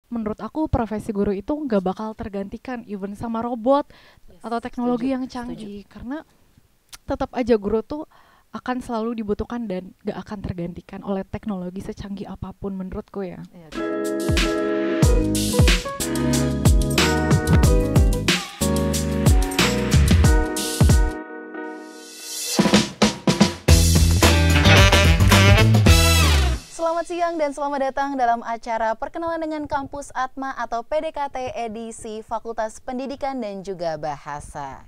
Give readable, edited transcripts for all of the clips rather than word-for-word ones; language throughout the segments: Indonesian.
menurut aku profesi guru itu nggak bakal tergantikan even sama robot Yes, atau setuju, teknologi yang setuju. canggih, karena tetap aja guru tuh akan selalu dibutuhkan dan gak akan tergantikan oleh teknologi secanggih apapun menurutku ya. Ya, selamat siang dan selamat datang dalam acara perkenalan dengan Kampus Atma atau PDKT edisi Fakultas Pendidikan dan juga Bahasa.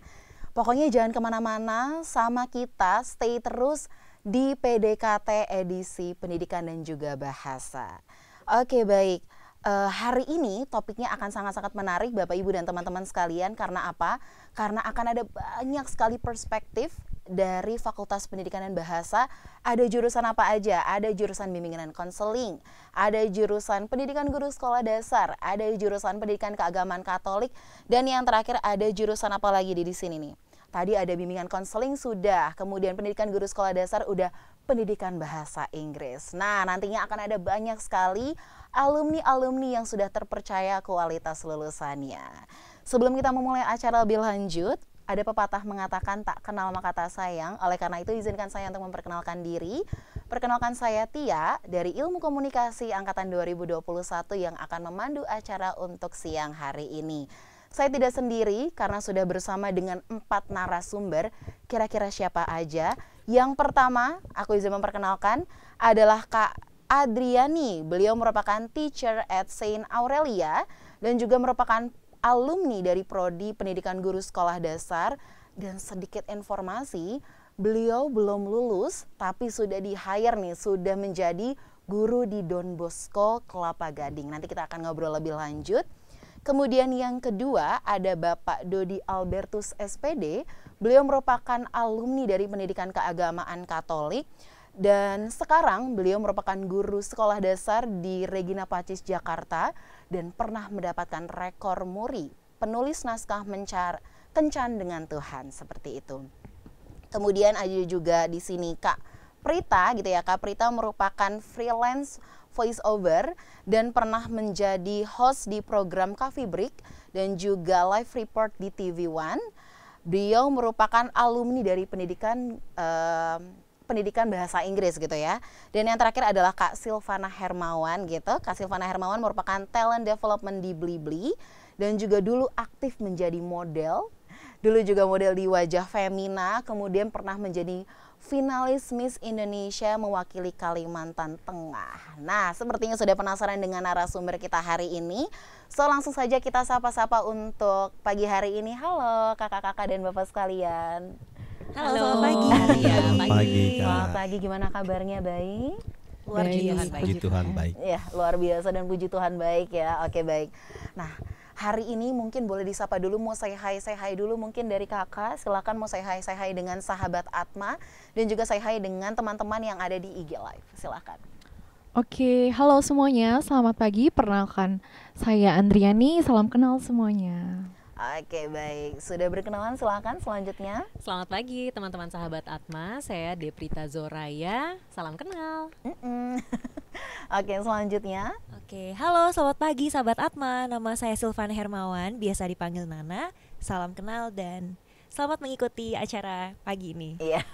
Pokoknya jangan kemana-mana, sama kita stay terus di PDKT edisi Pendidikan dan juga Bahasa. Oke, baik. Hari ini topiknya akan sangat-sangat menarik Bapak Ibu dan teman-teman sekalian. Karena apa? Karena akan ada banyak sekali perspektif dari Fakultas Pendidikan dan Bahasa. Ada jurusan apa aja? Ada jurusan bimbingan dan konseling, ada jurusan pendidikan guru sekolah dasar, ada jurusan pendidikan keagamaan Katolik, dan yang terakhir ada jurusan apa lagi di sini nih? Tadi ada bimbingan konseling sudah, kemudian pendidikan guru sekolah dasar udah, pendidikan bahasa Inggris. Nah, nantinya akan ada banyak sekali alumni-alumni yang sudah terpercaya kualitas lulusannya. Sebelum kita memulai acara lebih lanjut, ada pepatah mengatakan tak kenal maka tak sayang. Oleh karena itu izinkan saya untuk memperkenalkan diri. Perkenalkan saya Tia dari Ilmu Komunikasi angkatan 2021 yang akan memandu acara untuk siang hari ini. Saya tidak sendiri karena sudah bersama dengan 4 narasumber. Kira-kira siapa aja? Yang pertama, aku izin memperkenalkan adalah Kak Adriani. Beliau merupakan teacher at Saint Aurelia dan juga merupakan alumni dari Prodi Pendidikan Guru Sekolah Dasar. Dan sedikit informasi, beliau belum lulus tapi sudah di-hire nih, sudah menjadi guru di Don Bosco Kelapa Gading. Nanti kita akan ngobrol lebih lanjut. Kemudian yang kedua ada Bapak Dodi Albertus SPD. Beliau merupakan alumni dari Pendidikan Keagamaan Katolik dan sekarang beliau merupakan guru sekolah dasar di Regina Pacis Jakarta dan pernah mendapatkan rekor muri penulis naskah Kencan dengan Tuhan, seperti itu. Kemudian ada juga di sini Kak Prita gitu ya. Kak Prita merupakan freelance voice over dan pernah menjadi host di program Coffee Break dan juga live report di TV One. Beliau merupakan alumni dari pendidikan bahasa Inggris gitu ya. Dan yang terakhir adalah Kak Silvana Hermawan gitu. Kak Silvana Hermawan merupakan talent development di Blibli dan juga dulu aktif menjadi model. Dulu juga model di Wajah Femina, kemudian pernah menjadi finalis Miss Indonesia mewakili Kalimantan Tengah. Nah, sepertinya sudah penasaran dengan narasumber kita hari ini. So, langsung saja kita sapa-sapa untuk pagi hari ini. Halo kakak-kakak dan bapak sekalian. Halo, selamat pagi. Ya, Selamat pagi, Kak. Selamat pagi, gimana kabarnya? Baik? Luar Baik. biasa. Puji Tuhan baik. Ya, luar biasa dan puji Tuhan baik ya. Oke, baik. Nah, hari ini mungkin boleh disapa dulu, mau say hi dulu mungkin dari kakak. Silakan mau say hi dengan sahabat Atma dan juga say hi dengan teman-teman yang ada di IG Live. Silakan. Oke, halo semuanya, selamat pagi. Perkenalkan, saya Andriani, salam kenal semuanya. Oke, baik. Sudah berkenalan, silakan selanjutnya. Selamat pagi teman-teman sahabat Atma, saya Deprita Zoraya, salam kenal. Oke, selanjutnya. Oke, halo selamat pagi sahabat Atma, nama saya Silvana Hermawan, biasa dipanggil Nana. Salam kenal dan selamat mengikuti acara pagi ini. Iya.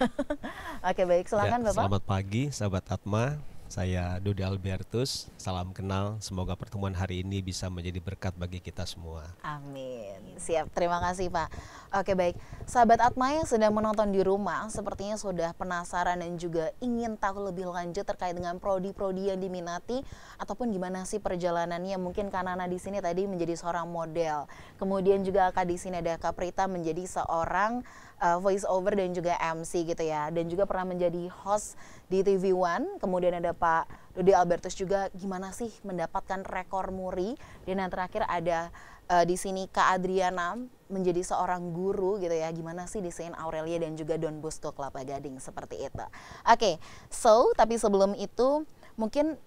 Oke, baik. Silakan Bapak. Selamat pagi sahabat Atma. Saya Dodi Albertus. Salam kenal. Semoga pertemuan hari ini bisa menjadi berkat bagi kita semua. Amin. Siap, terima kasih Pak. Oke, baik. Sahabat Atma yang sedang menonton di rumah, sepertinya sudah penasaran dan juga ingin tahu lebih lanjut terkait dengan prodi-prodi yang diminati ataupun gimana sih perjalanannya. Mungkin Kak Nana di sini tadi menjadi seorang model. Kemudian juga Kak di sini ada Kak Prita menjadi seorang voice over dan juga MC gitu ya. Dan juga pernah menjadi host di TV One. Kemudian ada Pak Dodi Albertus juga gimana sih mendapatkan rekor muri. Dan yang terakhir ada di sini Kak Adriana menjadi seorang guru gitu ya. Gimana sih di Saint Aurelia dan juga Don Bosco Kelapa Gading, seperti itu. Oke, so tapi sebelum itu mungkin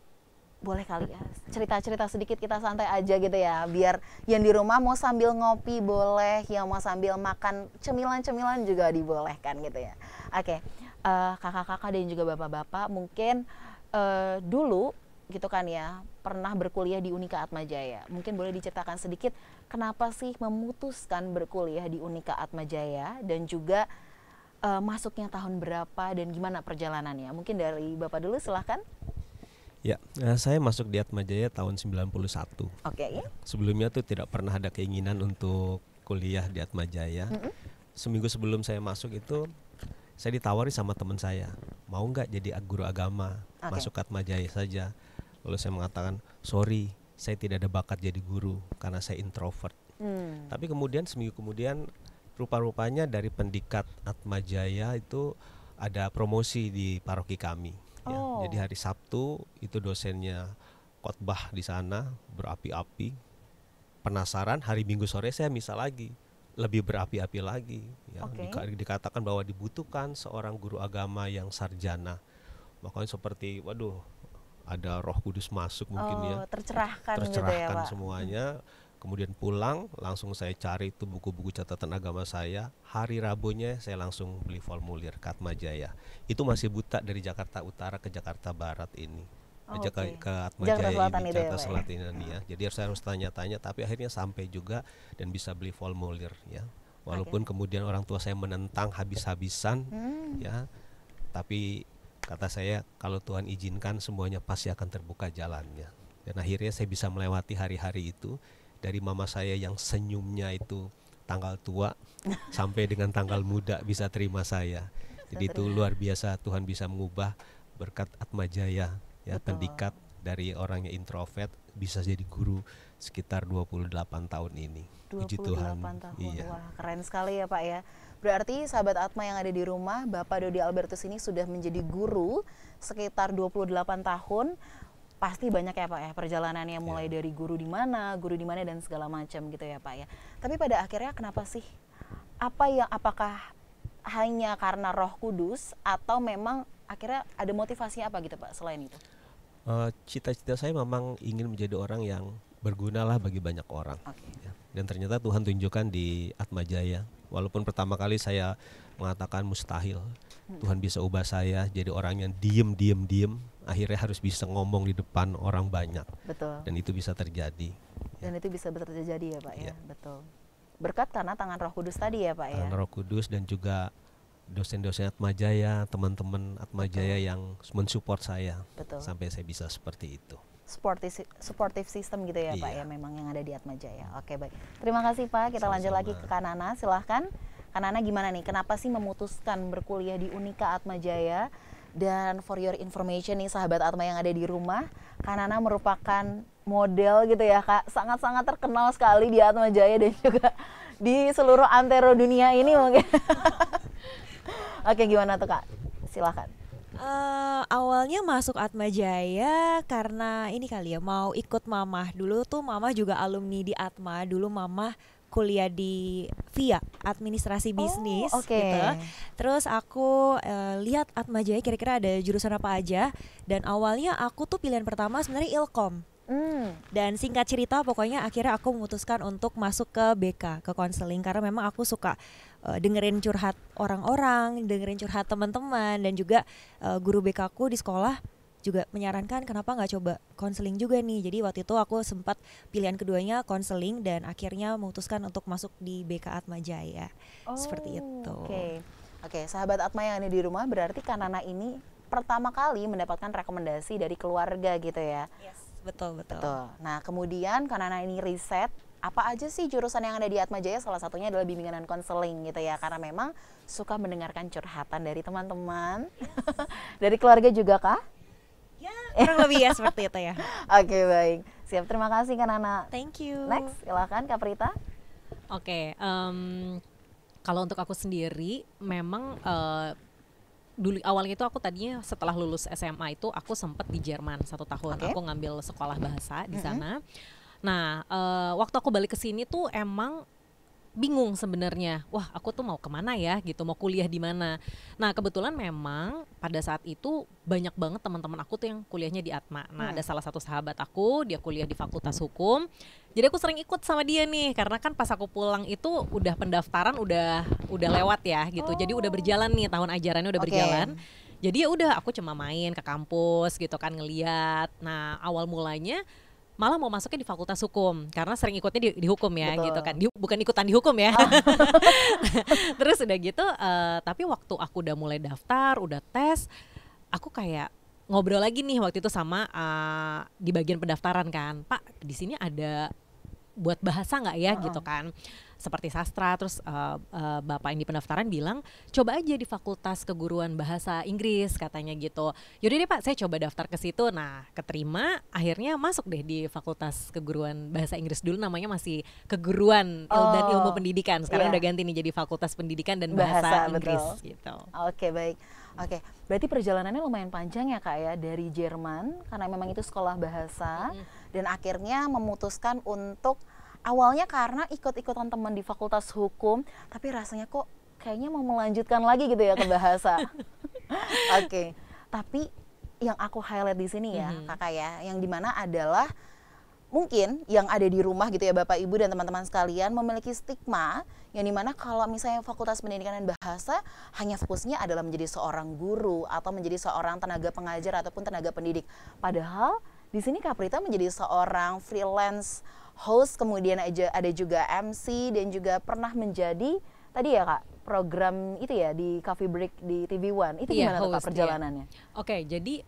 boleh kali ya cerita-cerita sedikit, kita santai aja gitu ya, biar yang di rumah mau sambil ngopi boleh, yang mau sambil makan cemilan-cemilan juga dibolehkan gitu ya. Oke, kakak-kakak dan juga bapak-bapak mungkin dulu gitu kan ya, pernah berkuliah di Unika Atmajaya. Mungkin boleh diceritakan sedikit kenapa sih memutuskan berkuliah di Unika Atmajaya dan juga masuknya tahun berapa dan gimana perjalanannya? Mungkin dari Bapak dulu silahkan. Ya, saya masuk di Atmajaya tahun 91. Oke, ya. Sebelumnya tuh tidak pernah ada keinginan untuk kuliah di Atmajaya. Seminggu sebelum saya masuk itu saya ditawari sama teman saya, mau nggak jadi guru agama, masuk Atmajaya saja. Lalu saya mengatakan, sorry, saya tidak ada bakat jadi guru karena saya introvert. Tapi kemudian seminggu kemudian rupa-rupanya dari pendikat Atmajaya itu ada promosi di paroki kami. Ya. Jadi hari Sabtu itu dosennya khotbah di sana berapi-api. Penasaran, hari Minggu sore saya misa lagi, lebih berapi-api lagi. Ya. Dikatakan bahwa dibutuhkan seorang guru agama yang sarjana. Makanya seperti, waduh, ada Roh Kudus masuk mungkin ya. Tercerahkan gitu ya, Pak. Semuanya. Kemudian pulang, langsung saya cari itu buku-buku catatan agama saya. Hari Rabunya saya langsung beli formulir ke Atmajaya. Itu masih buta dari Jakarta Utara ke Jakarta Barat ini. Ke Atmajaya ini, Jakarta Selatan ini ya. Jadi saya harus tanya-tanya, tapi akhirnya sampai juga dan bisa beli formulir ya. Walaupun kemudian orang tua saya menentang habis-habisan ya. Tapi kata saya, kalau Tuhan izinkan semuanya pasti akan terbuka jalannya. Dan akhirnya saya bisa melewati hari-hari itu. Dari mama saya yang senyumnya itu tanggal tua sampai dengan tanggal muda bisa terima saya. Jadi itu luar biasa, Tuhan bisa mengubah berkat Atmajaya ya. Pendikat dari orangnya introvert bisa jadi guru sekitar 28 tahun ini. 28 Tuhan. tahun. Iya. Wah, keren sekali ya, Pak ya. Berarti sahabat Atma yang ada di rumah, Bapak Dodi Albertus ini sudah menjadi guru sekitar 28 tahun. Pasti banyak ya, Pak ya, perjalanannya mulai dari guru di mana dan segala macam gitu ya, Pak ya. Tapi pada akhirnya kenapa sih? Apakah hanya karena Roh Kudus atau memang akhirnya ada motivasi apa gitu, Pak, selain itu? Cita-cita saya memang ingin menjadi orang yang berguna lah bagi banyak orang. Ya. Dan ternyata Tuhan tunjukkan di Atmajaya. Walaupun pertama kali saya mengatakan mustahil, Tuhan bisa ubah saya jadi orang yang diem. Akhirnya harus bisa ngomong di depan orang banyak. Betul. Dan itu bisa terjadi. Dan itu bisa terjadi ya, Pak ya. Betul. Berkat karena tangan Roh Kudus tadi ya, Pak ya. Tangan Roh Kudus dan juga dosen-dosen Atmajaya, teman-teman Atmajaya yang mensupport saya. Sampai saya bisa seperti itu. Supportive system gitu ya, Pak ya, memang yang ada di Atmajaya. Oke, baik. Terima kasih, Pak. Kita lanjut lagi ke Kanana, silahkan. Kanana, gimana nih? Kenapa sih memutuskan berkuliah di Unika Atmajaya? Dan for your information nih sahabat Atma yang ada di rumah, Kanana merupakan model gitu ya, Kak. Sangat-sangat terkenal sekali di Atmajaya dan juga di seluruh antero dunia ini mungkin. Oke, gimana tuh, Kak? Silahkan. Awalnya masuk Atmajaya karena ini kali ya, mau ikut mamah. Dulu tuh mamah juga alumni di Atma. Dulu mamah kuliah di VIA, administrasi bisnis gitu. Terus aku lihat Atmajaya kira-kira ada jurusan apa aja. Dan awalnya aku tuh pilihan pertama sebenarnya Ilkom. Dan singkat cerita pokoknya akhirnya aku memutuskan untuk masuk ke BK, ke konseling. Karena memang aku suka dengerin curhat orang-orang, dengerin curhat teman-teman. Dan juga guru BK aku di sekolah juga menyarankan kenapa nggak coba konseling juga nih. Jadi waktu itu aku sempat pilihan keduanya konseling dan akhirnya memutuskan untuk masuk di BK Atmajaya. Seperti itu. Oke, sahabat Atma yang ada di rumah, berarti Kanana ini pertama kali mendapatkan rekomendasi dari keluarga gitu ya. Yes, betul. Nah, kemudian Kanana ini riset apa aja sih jurusan yang ada di Atmajaya, salah satunya adalah bimbingan dan konseling gitu ya, karena memang suka mendengarkan curhatan dari teman-teman. Dari keluarga juga kah? Ya, kurang lebih ya seperti itu ya. Oke, baik. Siap, terima kasih Kanana. Thank you. Next, silakan Kak Prita. Oke, kalau untuk aku sendiri memang dulu awalnya itu aku tadinya setelah lulus SMA itu aku sempat di Jerman 1 tahun. Aku ngambil sekolah bahasa di sana. Nah, waktu aku balik ke sini tuh emang bingung sebenarnya. Wah, aku tuh mau kemana ya gitu, mau kuliah di mana. Nah, kebetulan memang pada saat itu banyak banget teman-teman aku tuh yang kuliahnya di Atma. Nah, ada salah satu sahabat aku, dia kuliah di Fakultas Hukum. Jadi aku sering ikut sama dia nih, karena kan pas aku pulang itu udah pendaftaran udah lewat ya gitu. Jadi udah berjalan nih, tahun ajarannya udah berjalan. Jadi ya udah aku cuma main ke kampus gitu kan ngeliat. Nah awal mulanya malah mau masuknya di Fakultas Hukum karena sering ikutnya di hukum ya. Betul. Gitu kan. Bukan ikutan di hukum ya. Terus udah gitu tapi waktu aku udah mulai daftar, udah tes, aku kayak ngobrol lagi nih waktu itu sama di bagian pendaftaran kan, Pak di sini ada buat bahasa nggak ya gitu kan, seperti sastra. Terus bapak yang di pendaftaran bilang coba aja di Fakultas Keguruan Bahasa Inggris katanya gitu. Yaudah deh Pak, saya coba daftar ke situ. Nah keterima, akhirnya masuk deh di Fakultas Keguruan Bahasa Inggris. Dulu namanya masih Keguruan dan Ilmu Pendidikan, sekarang udah ganti nih jadi Fakultas Pendidikan dan Bahasa Inggris gitu. Oke, baik. Oke, berarti perjalanannya lumayan panjang ya Kak ya, dari Jerman karena memang itu sekolah bahasa dan akhirnya memutuskan untuk awalnya karena ikut-ikutan teman di Fakultas Hukum, tapi rasanya kok kayaknya mau melanjutkan lagi gitu ya ke bahasa. Oke, tapi yang aku highlight di sini ya Kakak ya, yang dimana adalah mungkin yang ada di rumah gitu ya Bapak Ibu dan teman-teman sekalian memiliki stigma yang dimana kalau misalnya Fakultas Pendidikan dan Bahasa hanya fokusnya adalah menjadi seorang guru atau menjadi seorang tenaga pengajar ataupun tenaga pendidik. Padahal di sini Kak Prita menjadi seorang freelance host, kemudian ada juga MC dan juga pernah menjadi tadi ya Kak program itu ya di Coffee Break di TV One. Itu gimana tuh Kak perjalanannya? Oke, jadi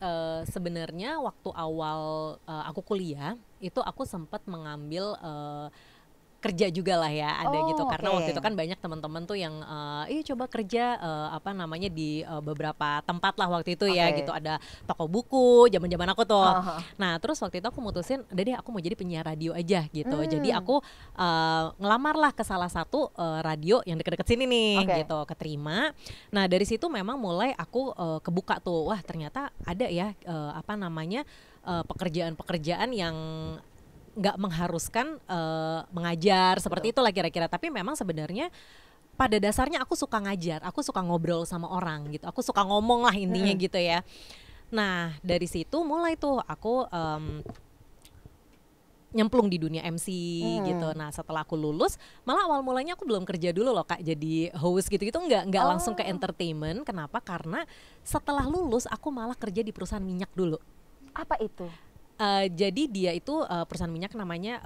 sebenarnya waktu awal aku kuliah itu aku sempat mengambil kerja juga lah ya, ada gitu karena waktu itu kan banyak teman-teman tuh yang coba kerja apa namanya di beberapa tempat lah waktu itu ya gitu, ada toko buku zaman-zaman aku tuh. Nah terus waktu itu aku mutusin udah deh aku mau jadi penyiar radio aja gitu. Jadi aku ngelamar lah ke salah satu radio yang deket-deket sini nih gitu, keterima. Nah dari situ memang mulai aku kebuka tuh, wah ternyata ada ya apa namanya pekerjaan-pekerjaan yang nggak mengharuskan mengajar seperti itulah kira-kira. Tapi memang sebenarnya pada dasarnya aku suka ngajar, aku suka ngobrol sama orang gitu, aku suka ngomong lah intinya gitu ya. Nah dari situ mulai tuh aku nyemplung di dunia MC gitu. Nah setelah aku lulus, malah awal mulanya aku belum kerja dulu loh Kak jadi host gitu-gitu, nggak langsung ke entertainment. Kenapa? Karena setelah lulus aku malah kerja di perusahaan minyak dulu. Apa itu? Jadi dia itu perusahaan minyak namanya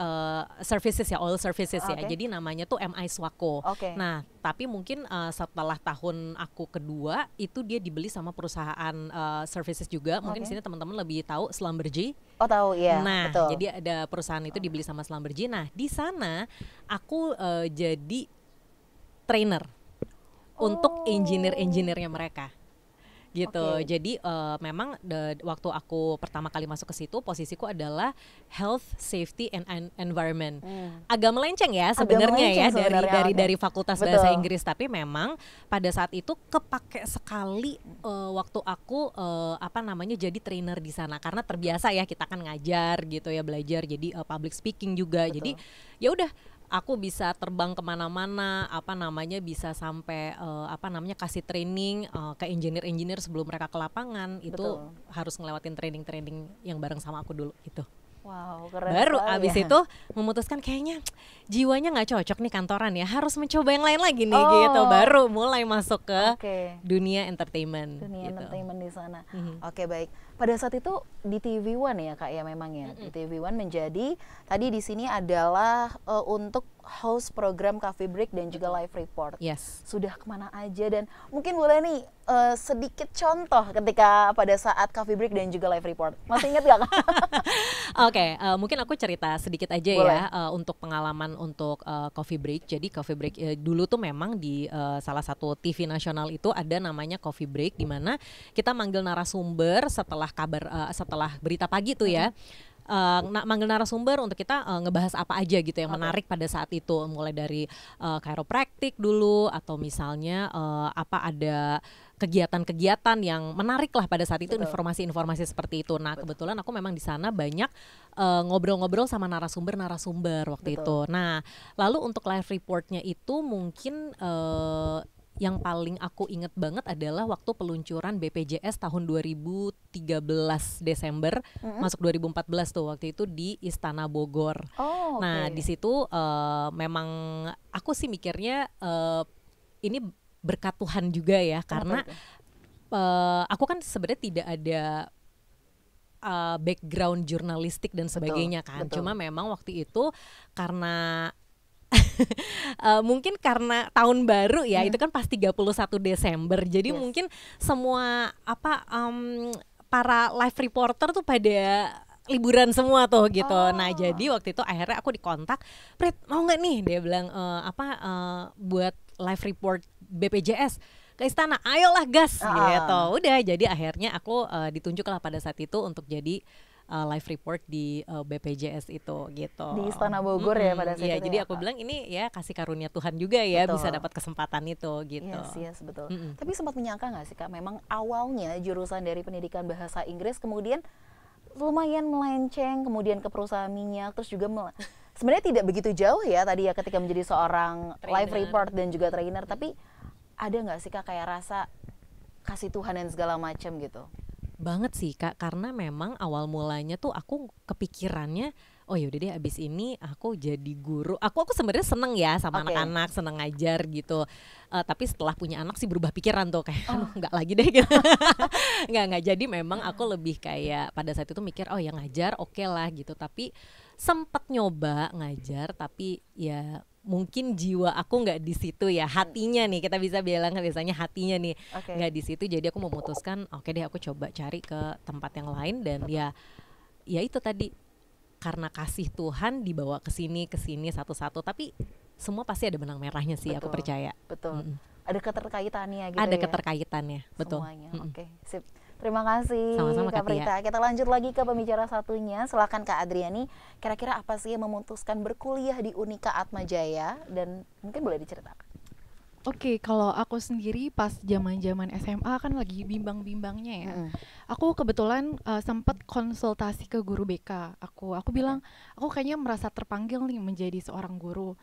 services ya, oil services ya. Jadi namanya tuh MI Swako. Nah, tapi mungkin setelah tahun aku kedua itu dia dibeli sama perusahaan services juga. Mungkin di sini teman-teman lebih tahu Schlumberger. Oh tahu ya. Nah, betul. jadi ada perusahaan itu dibeli sama Schlumberger. Nah, di sana aku jadi trainer untuk engineer-engineernya mereka. Gitu. Jadi memang waktu aku pertama kali masuk ke situ posisiku adalah health, safety and environment. Agak melenceng ya sebenarnya ya dari Fakultas Bahasa Inggris, tapi memang pada saat itu kepake sekali waktu aku apa namanya jadi trainer di sana karena terbiasa ya kita kan ngajar gitu ya, belajar jadi public speaking juga. Jadi ya udah aku bisa terbang kemana-mana, apa namanya bisa sampai apa namanya kasih training ke engineer sebelum mereka ke lapangan. Itu harus ngelewatin training yang bareng sama aku dulu gitu. Wow, keren. Baru abis itu memutuskan kayaknya jiwanya nggak cocok nih kantoran ya, harus mencoba yang lain lagi nih gitu. Baru mulai masuk ke dunia entertainment. Dunia gitu. entertainment di sana. Oke, baik. Pada saat itu di TV One ya Kak ya memang ya. Di TV One menjadi tadi di sini adalah untuk host program Coffee Break dan juga live report. Sudah kemana aja dan mungkin boleh nih sedikit contoh ketika pada saat Coffee Break dan juga live report. Masih ingat gak Kak? Oke, mungkin aku cerita sedikit aja ya untuk pengalaman untuk Coffee Break. Jadi Coffee Break dulu tuh memang di salah satu TV nasional itu ada namanya Coffee Break, di mana kita manggil narasumber setelah setelah berita pagi tuh ya. Manggil narasumber untuk kita ngebahas apa aja gitu yang menarik pada saat itu, mulai dari chiropractic dulu atau misalnya apa ada kegiatan-kegiatan yang menarik lah pada saat itu, informasi-informasi seperti itu. Nah kebetulan aku memang di sana banyak ngobrol-ngobrol sama narasumber waktu itu. Nah lalu untuk live reportnya itu mungkin yang paling aku inget banget adalah waktu peluncuran BPJS tahun 2013 Desember masuk 2014 tuh, waktu itu di Istana Bogor. Nah di situ memang aku sih mikirnya ini berkat Tuhan juga ya, karena aku kan sebenarnya tidak ada background jurnalistik dan sebagainya kan. betul. Cuma memang waktu itu karena mungkin karena tahun baru ya, itu kan pas 31 Desember. Jadi Yes. mungkin semua para live reporter tuh pada liburan semua tuh gitu. Nah, jadi waktu itu akhirnya aku dikontak, "Prit, mau nggak nih?" Dia bilang buat live report BPJS ke istana, ayolah gas gitu. Udah, jadi akhirnya aku ditunjuk lah pada saat itu untuk jadi live report di BPJS itu gitu. Di Istana Bogor ya pada saat Iya, itu jadi ya, aku Kak? bilang ini ya kasih karunia Tuhan juga ya, Betul. bisa dapat kesempatan itu gitu. Yes, betul. Tapi sempat menyangka nggak sih Kak, memang awalnya jurusan dari pendidikan bahasa Inggris kemudian lumayan melenceng, kemudian ke perusahaan minyak, terus juga sebenarnya tidak begitu jauh ya tadi ya ketika menjadi seorang live Trainer. report dan juga trainer, tapi ada nggak sih Kak kayak rasa kasih Tuhan dan segala macam gitu? Banget sih Kak, karena memang awal mulanya tuh aku kepikirannya, oh yaudah deh abis ini aku jadi guru. Aku sebenarnya seneng ya sama Oke. anak-anak, seneng ngajar gitu. Tapi setelah punya anak sih berubah pikiran tuh kayak, aduh nggak lagi deh gitu. nggak. Jadi memang aku lebih kayak pada saat itu mikir, oh ya ngajar oke lah gitu. Tapi sempat nyoba ngajar, tapi ya mungkin jiwa aku nggak di situ ya, hatinya nih kita bisa bilang biasanya hatinya nih Oke. nggak di situ. Jadi aku memutuskan oke deh aku coba cari ke tempat yang lain dan ya itu tadi karena kasih Tuhan dibawa ke sini satu-satu, tapi semua pasti ada benang merahnya sih, aku Betul. percaya. Betul. Ada keterkaitannya gitu Ada ya. keterkaitannya, betul. Semuanya. Oke, sip. Terima kasih Sama-sama, Kak Kak Tia. Prita. Kita lanjut lagi ke pembicara satunya. Silakan Kak Adriani. Kira-kira apa sih yang memutuskan berkuliah di Unika Atmajaya dan mungkin boleh diceritakan? Oke, kalau aku sendiri pas zaman-zaman SMA kan lagi bimbang-bimbangnya ya. Aku kebetulan sempat konsultasi ke guru BK. Aku bilang, aku kayaknya merasa terpanggil nih menjadi seorang guru.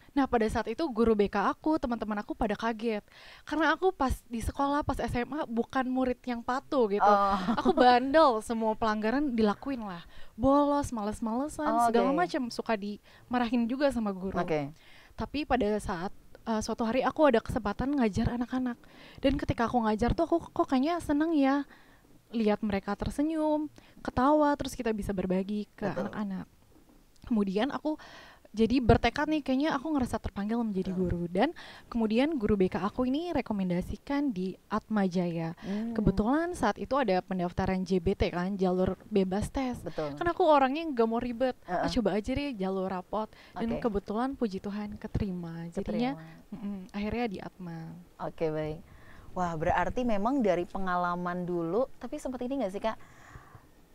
Nah, pada saat itu guru BK aku, teman-teman aku pada kaget. Karena aku pas di sekolah, pas SMA bukan murid yang patuh gitu. Aku bandel, semua pelanggaran dilakuin lah. Bolos, males-malesan, segala macam, suka dimarahin juga sama guru. Oke. Tapi pada saat suatu hari aku ada kesempatan ngajar anak-anak, dan ketika aku ngajar tuh aku kok kayaknya seneng ya lihat mereka tersenyum, ketawa, terus kita bisa berbagi ke anak-anak. Kemudian aku jadi bertekad nih, kayaknya aku ngerasa terpanggil menjadi guru, dan kemudian guru BK aku ini rekomendasikan di Atmajaya. Kebetulan saat itu ada pendaftaran JBT kan, jalur bebas tes. Betul. Kan aku orangnya nggak mau ribet, coba aja deh jalur rapot. Dan Oke. kebetulan puji Tuhan keterima. Jadinya akhirnya di Atma. Oke, baik. Wah, berarti memang dari pengalaman dulu, tapi sempat ini nggak sih Kak?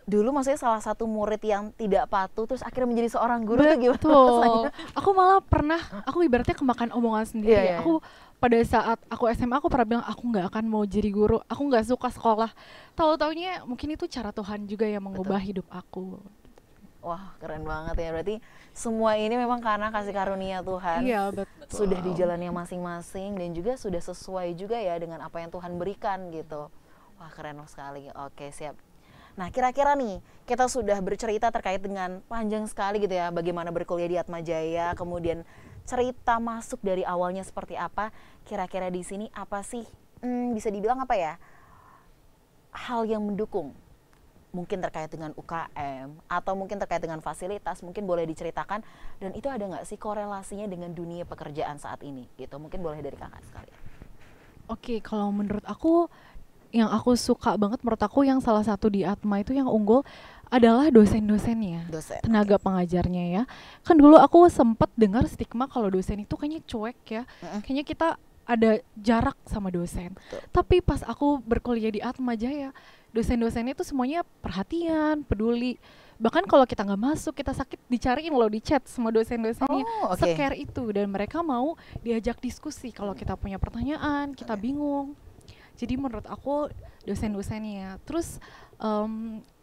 Dulu maksudnya salah satu murid yang tidak patuh terus akhirnya menjadi seorang guru tuh gimana rasanya? Aku malah pernah, aku ibaratnya kemakan omongan sendiri. Iya. Aku pada saat aku SMA aku pernah bilang aku nggak akan mau jadi guru, aku nggak suka sekolah. Tahu-taunya mungkin itu cara Tuhan juga yang mengubah hidup aku. Wah, keren banget ya. Berarti semua ini memang karena kasih karunia Tuhan. Iya, betul. Sudah di jalannya masing-masing dan juga sudah sesuai juga ya dengan apa yang Tuhan berikan gitu. Wah, keren sekali. Oke, siap. Nah, kira-kira nih, kita sudah bercerita terkait dengan panjang sekali gitu ya, bagaimana berkuliah di Atmajaya, kemudian cerita masuk dari awalnya seperti apa. Kira-kira di sini apa sih, bisa dibilang apa ya, hal yang mendukung? Mungkin terkait dengan UKM, atau mungkin terkait dengan fasilitas, mungkin boleh diceritakan. Dan itu ada nggak sih korelasinya dengan dunia pekerjaan saat ini gitu? Mungkin boleh dari kakak sekalian. Oke, kalau menurut aku, yang aku suka banget, menurut aku yang salah satu di Atma itu yang unggul adalah dosen-dosennya, Dosen. tenaga pengajarnya ya. Kan dulu aku sempat dengar stigma kalau dosen itu kayaknya cuek ya, kayaknya kita ada jarak sama dosen. Tapi pas aku berkuliah di Atmajaya, dosen-dosennya itu semuanya perhatian, peduli. Bahkan kalau kita nggak masuk, kita sakit, dicariin loh di chat sama dosen-dosennya. Secare itu, dan mereka mau diajak diskusi kalau kita punya pertanyaan, kita bingung. Jadi menurut aku dosen-dosennya, terus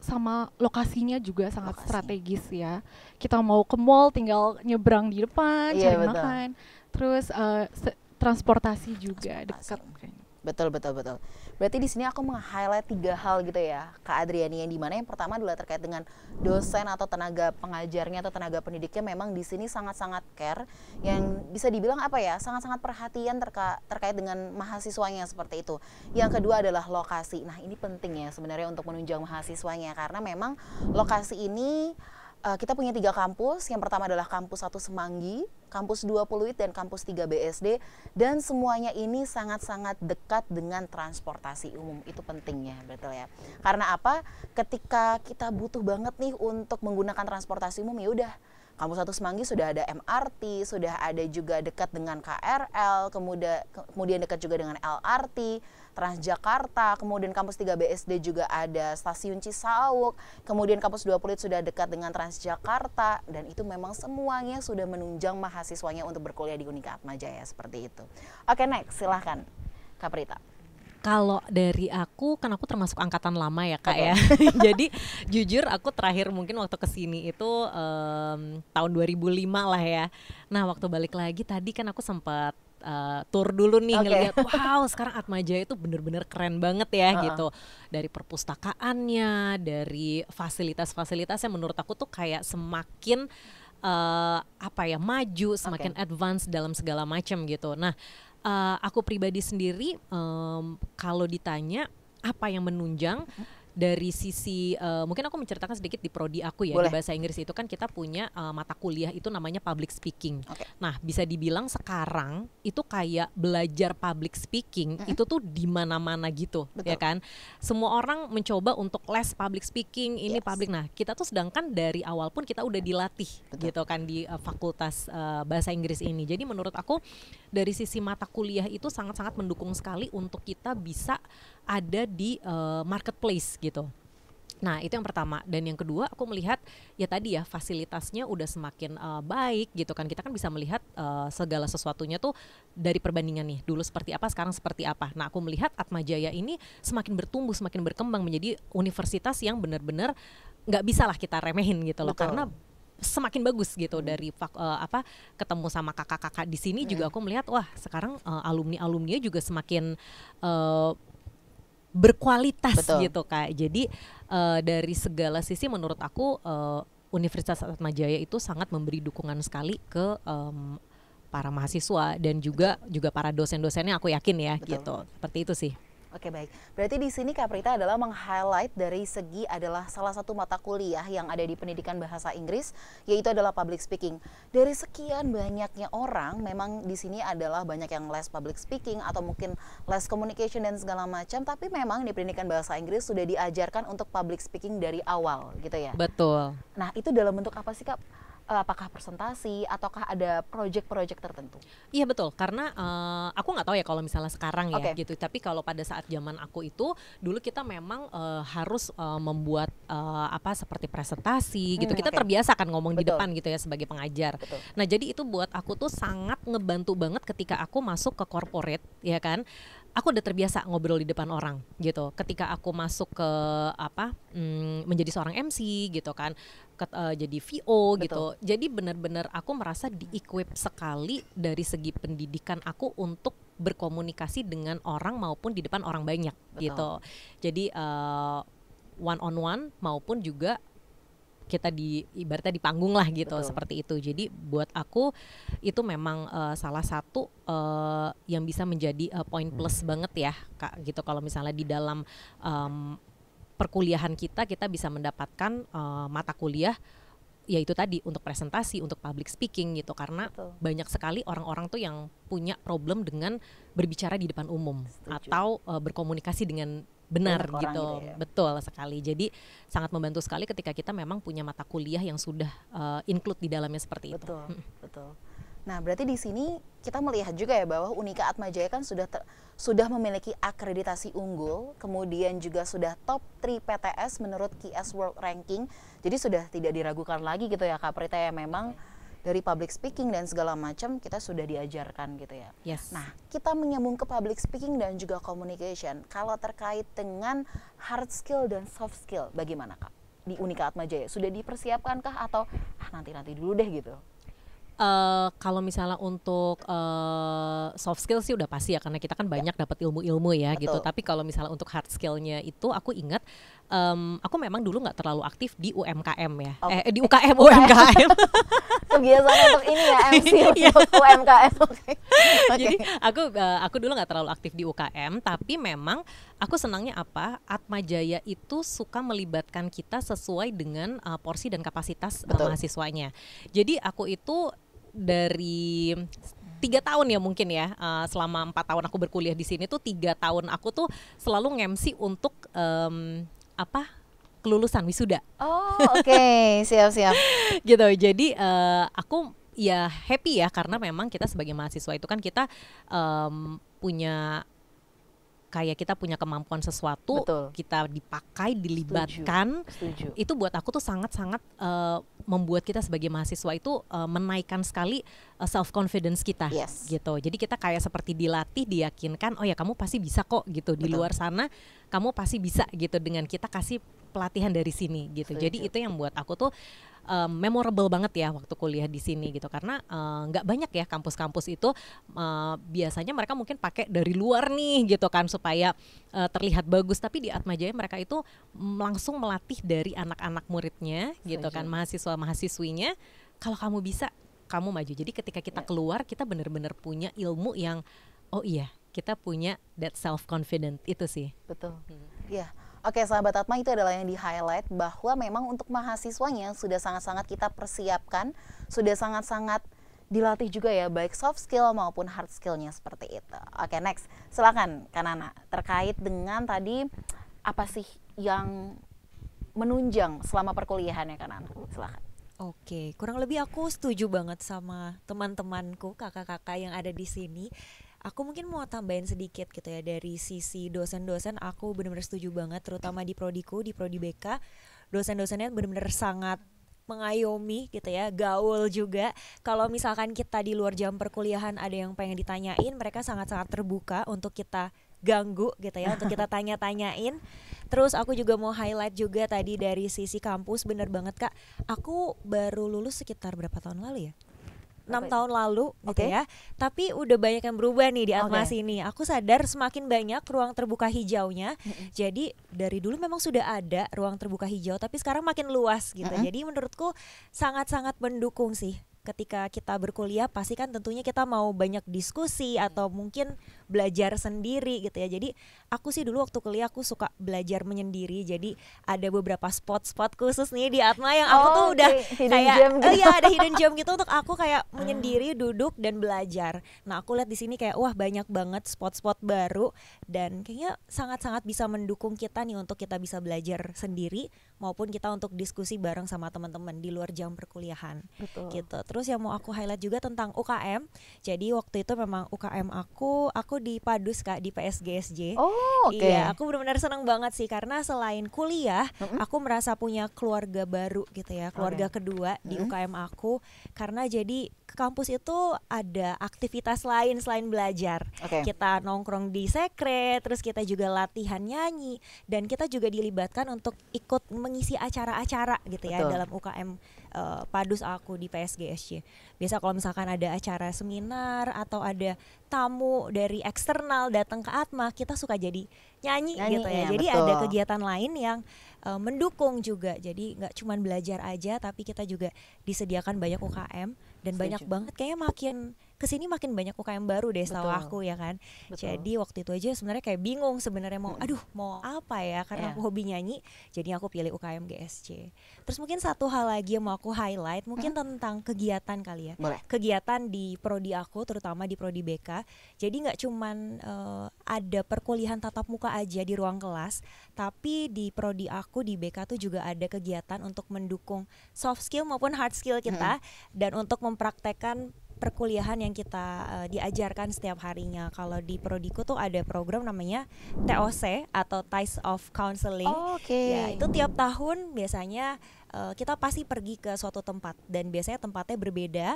sama lokasinya juga sangat strategis ya. Kita mau ke mall tinggal nyebrang di depan, cari makan. Terus transportasi juga dekat. Betul. Berarti di sini aku meng-highlight 3 hal gitu ya, Kak Adriani, yang dimana yang pertama adalah terkait dengan dosen atau tenaga pengajarnya atau tenaga pendidiknya memang di sini sangat-sangat care, yang bisa dibilang apa ya, sangat-sangat perhatian terkait dengan mahasiswanya seperti itu. Yang kedua adalah lokasi. Nah ini penting ya sebenarnya untuk menunjang mahasiswanya, karena memang lokasi ini kita punya 3 kampus. Yang pertama adalah kampus 1 Semanggi, kampus 2 Pluit, dan kampus 3 BSD. Dan semuanya ini sangat-sangat dekat dengan transportasi umum. Itu penting ya, betul ya. Karena apa? Ketika kita butuh banget nih untuk menggunakan transportasi umum, ya udah. Kampus 1 Semanggi sudah ada MRT, sudah ada juga dekat dengan KRL, kemudian dekat juga dengan LRT, Transjakarta, kemudian kampus 3 BSD juga ada stasiun Cisauk, kemudian kampus 2 Pluit sudah dekat dengan Transjakarta, dan itu memang semuanya sudah menunjang mahasiswanya untuk berkuliah di Unika Atmajaya seperti itu. Oke, next, silahkan Kak Prita. Kalau dari aku, kan aku termasuk angkatan lama ya Kak ya. Jadi jujur aku terakhir mungkin waktu kesini itu tahun 2005 lah ya. Nah waktu balik lagi tadi kan aku sempat tour dulu nih, ngeliat wow sekarang Atmajaya itu bener-bener keren banget ya gitu. Dari perpustakaannya, dari fasilitas-fasilitasnya, menurut aku tuh kayak semakin maju, semakin advance dalam segala macam gitu. Nah aku pribadi sendiri kalau ditanya apa yang menunjang dari sisi mungkin aku menceritakan sedikit di prodi aku ya. Boleh. Di bahasa Inggris itu kan kita punya mata kuliah itu namanya public speaking. Nah bisa dibilang sekarang itu kayak belajar public speaking itu tuh di mana-mana gitu. Betul. Ya kan, semua orang mencoba untuk les public speaking ini public. Nah kita tuh sedangkan dari awal pun kita udah dilatih. Betul. Gitu kan di fakultas bahasa Inggris ini. Jadi menurut aku dari sisi mata kuliah itu sangat-sangat mendukung sekali untuk kita bisa ada di marketplace gitu. Nah itu yang pertama. Dan yang kedua aku melihat ya tadi ya fasilitasnya udah semakin baik gitu kan. Kita kan bisa melihat segala sesuatunya tuh dari perbandingan nih. Dulu seperti apa, sekarang seperti apa. Nah aku melihat Atmajaya ini semakin bertumbuh, semakin berkembang menjadi universitas yang benar-benar gak bisa lah kita remehin gitu loh. Betul. Karena semakin bagus gitu dari ketemu sama kakak-kakak di sini juga aku melihat wah sekarang alumni-alumninya juga semakin berkualitas. Betul. Gitu Kak. Jadi dari segala sisi menurut aku Universitas Atmajaya itu sangat memberi dukungan sekali ke para mahasiswa dan juga para dosen-dosennya, aku yakin ya. Betul. Gitu. Seperti itu sih. Oke, baik. Berarti di sini Kak Prita adalah meng-highlight dari segi adalah salah satu mata kuliah yang ada di pendidikan bahasa Inggris, yaitu adalah public speaking. Dari sekian banyaknya orang, memang di sini adalah banyak yang les public speaking atau mungkin les communication dan segala macam, tapi memang di pendidikan bahasa Inggris sudah diajarkan untuk public speaking dari awal gitu ya. Betul. Nah, itu dalam bentuk apa sih Kak? Apakah presentasi ataukah ada project-project tertentu? Iya betul, karena aku nggak tahu ya kalau misalnya sekarang ya gitu. Tapi kalau pada saat zaman aku itu dulu kita memang harus membuat seperti presentasi gitu. Kita terbiasa kan ngomong di depan gitu ya sebagai pengajar. Betul. Nah jadi itu buat aku tuh sangat ngebantu banget ketika aku masuk ke corporate ya kan. Aku udah terbiasa ngobrol di depan orang gitu. Ketika aku masuk ke menjadi seorang MC gitu kan, jadi VO. Betul. Gitu. Jadi benar-benar aku merasa di-equip sekali dari segi pendidikan aku untuk berkomunikasi dengan orang maupun di depan orang banyak. Betul. Gitu. Jadi one on one maupun juga kita ibaratnya di panggung lah gitu. Betul. Seperti itu. Jadi buat aku itu memang salah satu yang bisa menjadi poin plus banget ya Kak gitu. Kalau misalnya di dalam perkuliahan kita bisa mendapatkan mata kuliah yaitu tadi untuk presentasi, untuk public speaking gitu. Karena betul. Banyak sekali orang-orang tuh yang punya problem dengan berbicara di depan umum. Setuju. Atau berkomunikasi dengan benar gitu ya. Betul sekali. Jadi sangat membantu sekali ketika kita memang punya mata kuliah yang sudah include di dalamnya seperti itu. Betul. Nah, berarti di sini kita melihat juga ya bahwa Unika Atmajaya kan sudah memiliki akreditasi unggul, kemudian juga sudah top 3 PTS menurut QS World Ranking. Jadi sudah tidak diragukan lagi gitu ya Kak Prita ya, memang dari public speaking dan segala macam kita sudah diajarkan gitu ya. Yes. Nah, kita menyambung ke public speaking dan juga communication. Kalau terkait dengan hard skill dan soft skill, bagaimana Kak? Di Unika Atmajaya sudah dipersiapkankah atau nanti dulu deh gitu? Kalau misalnya untuk soft skill sih udah pasti ya, karena kita kan banyak dapat ilmu-ilmu ya. Betul. Gitu. Tapi kalau misalnya untuk hard skillnya itu aku ingat aku memang dulu nggak terlalu aktif di UMKM ya. Di UKM UMKM. Kebiasaan untuk ini ya MC untuk UMKM. Okay. Jadi aku dulu nggak terlalu aktif di UKM, tapi memang aku senangnya apa? Atma Jaya itu suka melibatkan kita sesuai dengan porsi dan kapasitas mahasiswanya. Jadi aku itu dari 3 tahun ya mungkin ya, selama 4 tahun aku berkuliah di sini tuh 3 tahun aku tuh selalu nge-MC untuk kelulusan wisuda. Oh oke, siap-siap. Gitu, jadi aku ya happy ya, karena memang kita sebagai mahasiswa itu kan kita punya kemampuan sesuatu. Betul. Kita dipakai, dilibatkan. Setuju. Itu buat aku tuh sangat-sangat membuat kita sebagai mahasiswa itu menaikkan sekali self confidence kita. Yes. Gitu. Jadi kita kayak seperti dilatih, diyakinkan, oh ya kamu pasti bisa kok gitu. Di luar sana kamu pasti bisa gitu, dengan kita kasih pelatihan dari sini gitu. Setuju. Jadi itu yang buat aku tuh memorable banget ya waktu kuliah di sini gitu, karena nggak banyak ya kampus-kampus itu biasanya mereka mungkin pakai dari luar nih gitu kan supaya terlihat bagus, tapi di Atma Jaya mereka itu langsung melatih dari anak-anak muridnya gitu kan, mahasiswa-mahasiswinya. Kalau kamu bisa, kamu maju. Jadi ketika kita keluar, kita benar-benar punya ilmu yang oh iya, kita punya that self confident itu sih. Betul. Iya. Oke, sahabat Atma, itu adalah yang di-highlight bahwa memang untuk mahasiswanya sudah sangat-sangat kita persiapkan, sudah sangat-sangat dilatih juga ya, baik soft skill maupun hard skillnya seperti itu. Oke, next. Silakan Kanana, terkait dengan tadi apa sih yang menunjang selama perkuliahannya Kanana? Silakan. Oke, kurang lebih aku setuju banget sama teman-temanku, kakak-kakak yang ada di sini. Aku mungkin mau tambahin sedikit gitu ya, dari sisi dosen-dosen aku benar-benar setuju banget, terutama di prodiku, di prodi BK. Dosen-dosennya benar-benar sangat mengayomi gitu ya, gaul juga. Kalau misalkan kita di luar jam perkuliahan ada yang pengen ditanyain, mereka sangat-sangat terbuka untuk kita ganggu gitu ya, untuk kita tanya-tanyain. Terus aku juga mau highlight juga tadi dari sisi kampus, bener banget Kak. Aku baru lulus sekitar berapa tahun lalu ya? 6 tahun lalu gitu ya. Tapi udah banyak yang berubah nih di Atma sini. Aku sadar semakin banyak ruang terbuka hijaunya. Jadi dari dulu memang sudah ada ruang terbuka hijau, tapi sekarang makin luas gitu. Jadi menurutku sangat-sangat mendukung sih. Ketika kita berkuliah pasti kan tentunya kita mau banyak diskusi atau mungkin belajar sendiri gitu ya. Jadi aku sih dulu waktu kuliah aku suka belajar menyendiri. Jadi ada beberapa spot-spot khusus nih di Atma yang aku tuh udah kayak ada hidden gem gitu untuk aku kayak menyendiri, duduk dan belajar. Nah, aku lihat di sini kayak wah banyak banget spot-spot baru dan kayaknya sangat-sangat bisa mendukung kita nih untuk kita bisa belajar sendiri maupun kita untuk diskusi bareng sama teman-teman di luar jam perkuliahan. Betul. Gitu. Terus yang mau aku highlight juga tentang UKM. Jadi waktu itu memang UKM aku di Padus Kak, di PSGSJ. Oh, oke. Iya, aku benar-benar senang banget sih karena selain kuliah, aku merasa punya keluarga baru gitu ya, keluarga kedua di UKM aku. Karena jadi ke kampus itu ada aktivitas lain selain belajar. Kita nongkrong di sekre, terus kita juga latihan nyanyi dan kita juga dilibatkan untuk ikut mengisi acara-acara gitu ya dalam UKM Padus aku di PSGSJ. Biasa kalau misalkan ada acara seminar atau ada tamu dari eksternal datang ke Atma, kita suka jadi nyanyi gitu ya. Jadi ada kegiatan lain yang mendukung juga. Jadi nggak cuma belajar aja, tapi kita juga disediakan banyak UKM dan banyak banget kayaknya makin kesini makin banyak UKM baru deh setahu aku ya kan. Jadi waktu itu aja sebenarnya kayak bingung sebenarnya mau apa ya, karena aku hobi nyanyi, jadi aku pilih UKM GSC. Terus mungkin satu hal lagi yang mau aku highlight mungkin tentang kegiatan kali ya. Kegiatan di prodi aku terutama di prodi BK. Jadi nggak cuman ada perkuliahan tatap muka aja di ruang kelas, tapi di prodi aku di BK tuh juga ada kegiatan untuk mendukung soft skill maupun hard skill kita dan untuk mempraktekkan perkuliahan yang kita diajarkan setiap harinya. Kalau di prodiku tuh ada program namanya TOC atau Ties of Counseling. Ya, itu tiap tahun biasanya kita pasti pergi ke suatu tempat dan biasanya tempatnya berbeda.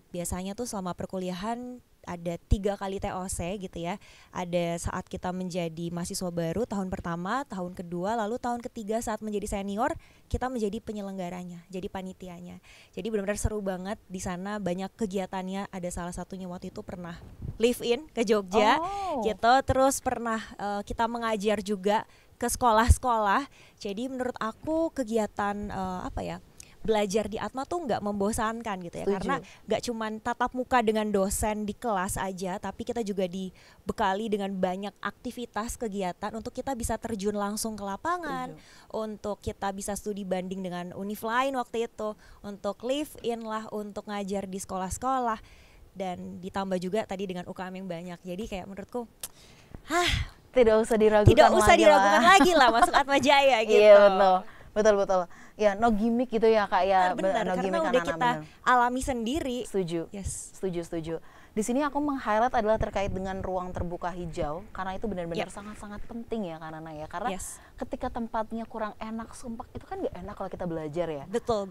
Biasanya tuh selama perkuliahan ada 3 kali TOC gitu ya. Ada saat kita menjadi mahasiswa baru tahun pertama, tahun kedua, lalu tahun ketiga saat menjadi senior kita menjadi penyelenggaranya, jadi panitianya. Jadi benar-benar seru banget di sana, banyak kegiatannya. Ada salah satunya waktu itu pernah live in ke Jogja gitu, terus pernah kita mengajar juga ke sekolah-sekolah. Jadi menurut aku kegiatan belajar di Atma tuh nggak membosankan gitu ya. Setuju. Karena nggak cuman tatap muka dengan dosen di kelas aja, tapi kita juga dibekali dengan banyak aktivitas kegiatan untuk kita bisa terjun langsung ke lapangan, untuk kita bisa studi banding dengan univ lain waktu itu, untuk live in lah, untuk ngajar di sekolah-sekolah, dan ditambah juga tadi dengan UKM yang banyak. Jadi kayak menurutku Tidak usah diragukan lagi lah masuk Atma Jaya gitu. Iya betul. Ya no gimmick gitu ya Kak ya. Benar, no karena gimmick udah kita alami sendiri. Setuju. Yes. Setuju. Di sini aku meng-highlight adalah terkait dengan ruang terbuka hijau, karena itu benar-benar sangat-sangat penting ya Kak Nana ya. Karena ketika tempatnya kurang enak, sumpah itu kan gak enak kalau kita belajar ya. Betul.